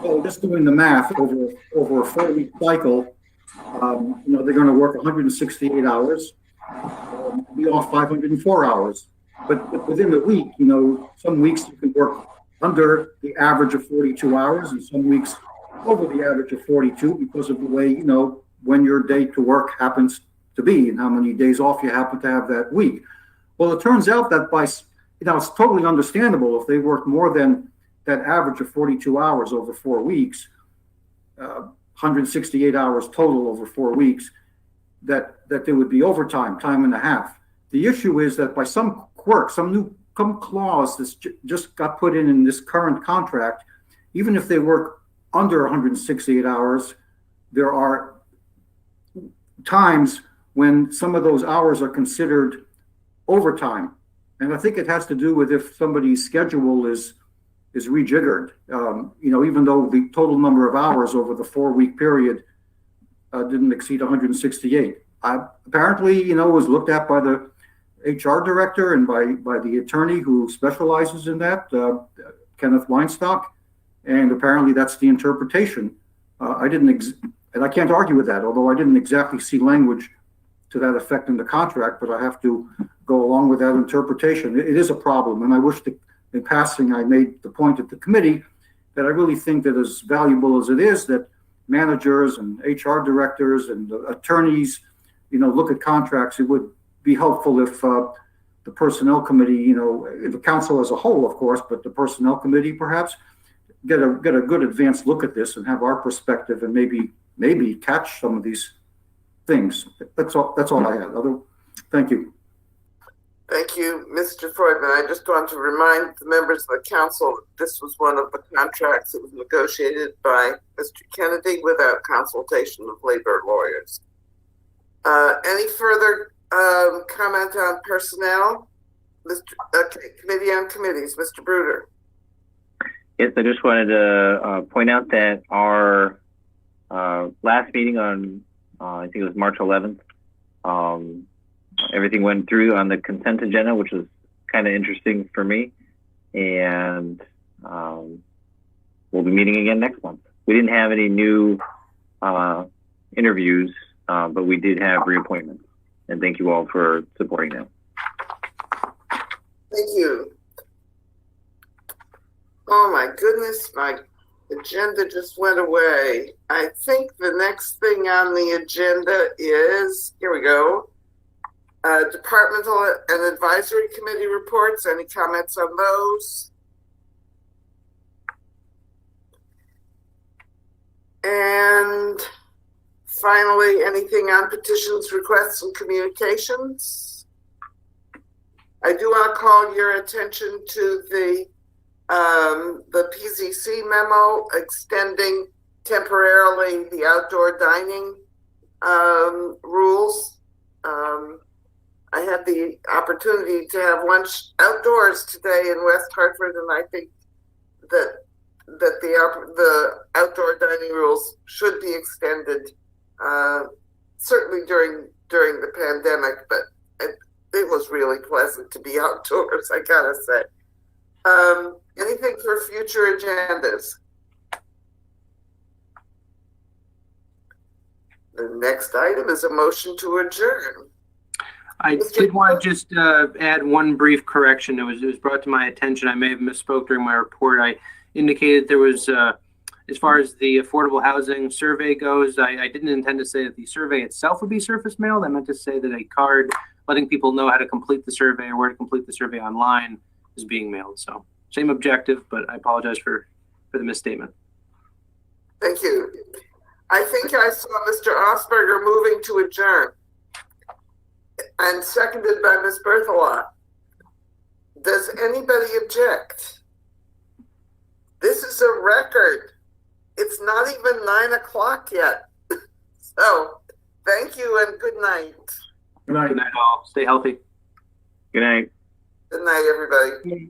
So just doing the math over a 4-week cycle, they're going to work 168 hours, be off 504 hours. But within the week, some weeks you can work under the average of 42 hours and some weeks over the average of 42 because of the way, when your day to work happens to be and how many days off you happen to have that week. Well, it turns out that it's totally understandable if they work more than that average of 42 hours over 4 weeks, 168 hours total over 4 weeks, that there would be overtime, time and a half. The issue is that by some quirk, some clause that's just got put in this current contract, even if they work under 168 hours, there are times when some of those hours are considered overtime. And I think it has to do with if somebody's schedule is rejiggered. Even though the total number of hours over the 4-week period didn't exceed 168. Apparently, it was looked at by the HR director and by the attorney who specializes in that, Kenneth Weinstock, and apparently that's the interpretation. And I can't argue with that, although I didn't exactly see language to that effect in the contract, but I have to go along with that interpretation. It is a problem, and I wish that in passing I made the point at the committee that I really think that as valuable as it is that managers and HR directors and attorneys, look at contracts, it would be helpful if the personnel committee, the council as a whole, of course, but the personnel committee perhaps get a good advanced look at this and have our perspective and maybe catch some of these things. That's all I had. Thank you. Thank you, Mr. Freudman. I just want to remind the members of the council that this was one of the contracts that was negotiated by Mr. Kennedy without consultation of labor lawyers. Any further comment on personnel? Committee on Committees, Mr. Bruder. Yes, I just wanted to point out that our last meeting on, I think it was March 11th, everything went through on the consent agenda, which was kind of interesting for me. And we'll be meeting again next month. We didn't have any new interviews, but we did have reappointments. And thank you all for supporting them. Thank you. Oh my goodness, my agenda just went away. I think the next thing on the agenda is, here we go, departmental and advisory committee reports. Any comments on those? And finally, anything on petitions, requests, and communications? I do want to call your attention to the PZC memo extending temporarily the outdoor dining rules. I had the opportunity to have lunch outdoors today in West Hartford, and I think that the outdoor dining rules should be extended, certainly during the pandemic, but it was really pleasant to be outdoors, I gotta say. Anything for future agendas? The next item is a motion to adjourn. I did want to just add one brief correction. It was brought to my attention. I may have misspoke during my report. I indicated there was, as far as the affordable housing survey goes, I didn't intend to say that the survey itself would be surface mailed. I meant to say that a card letting people know how to complete the survey or where to complete the survey online is being mailed. So same objective, but I apologize for the misstatement. Thank you. I think I saw Mr. Osberger moving to adjourn. and seconded by Ms. Berthelot. Does anybody object? This is a record. It's not even 9 o'clock yet. So, thank you and good night. Good night all. Stay healthy. Good night. Good night, everybody.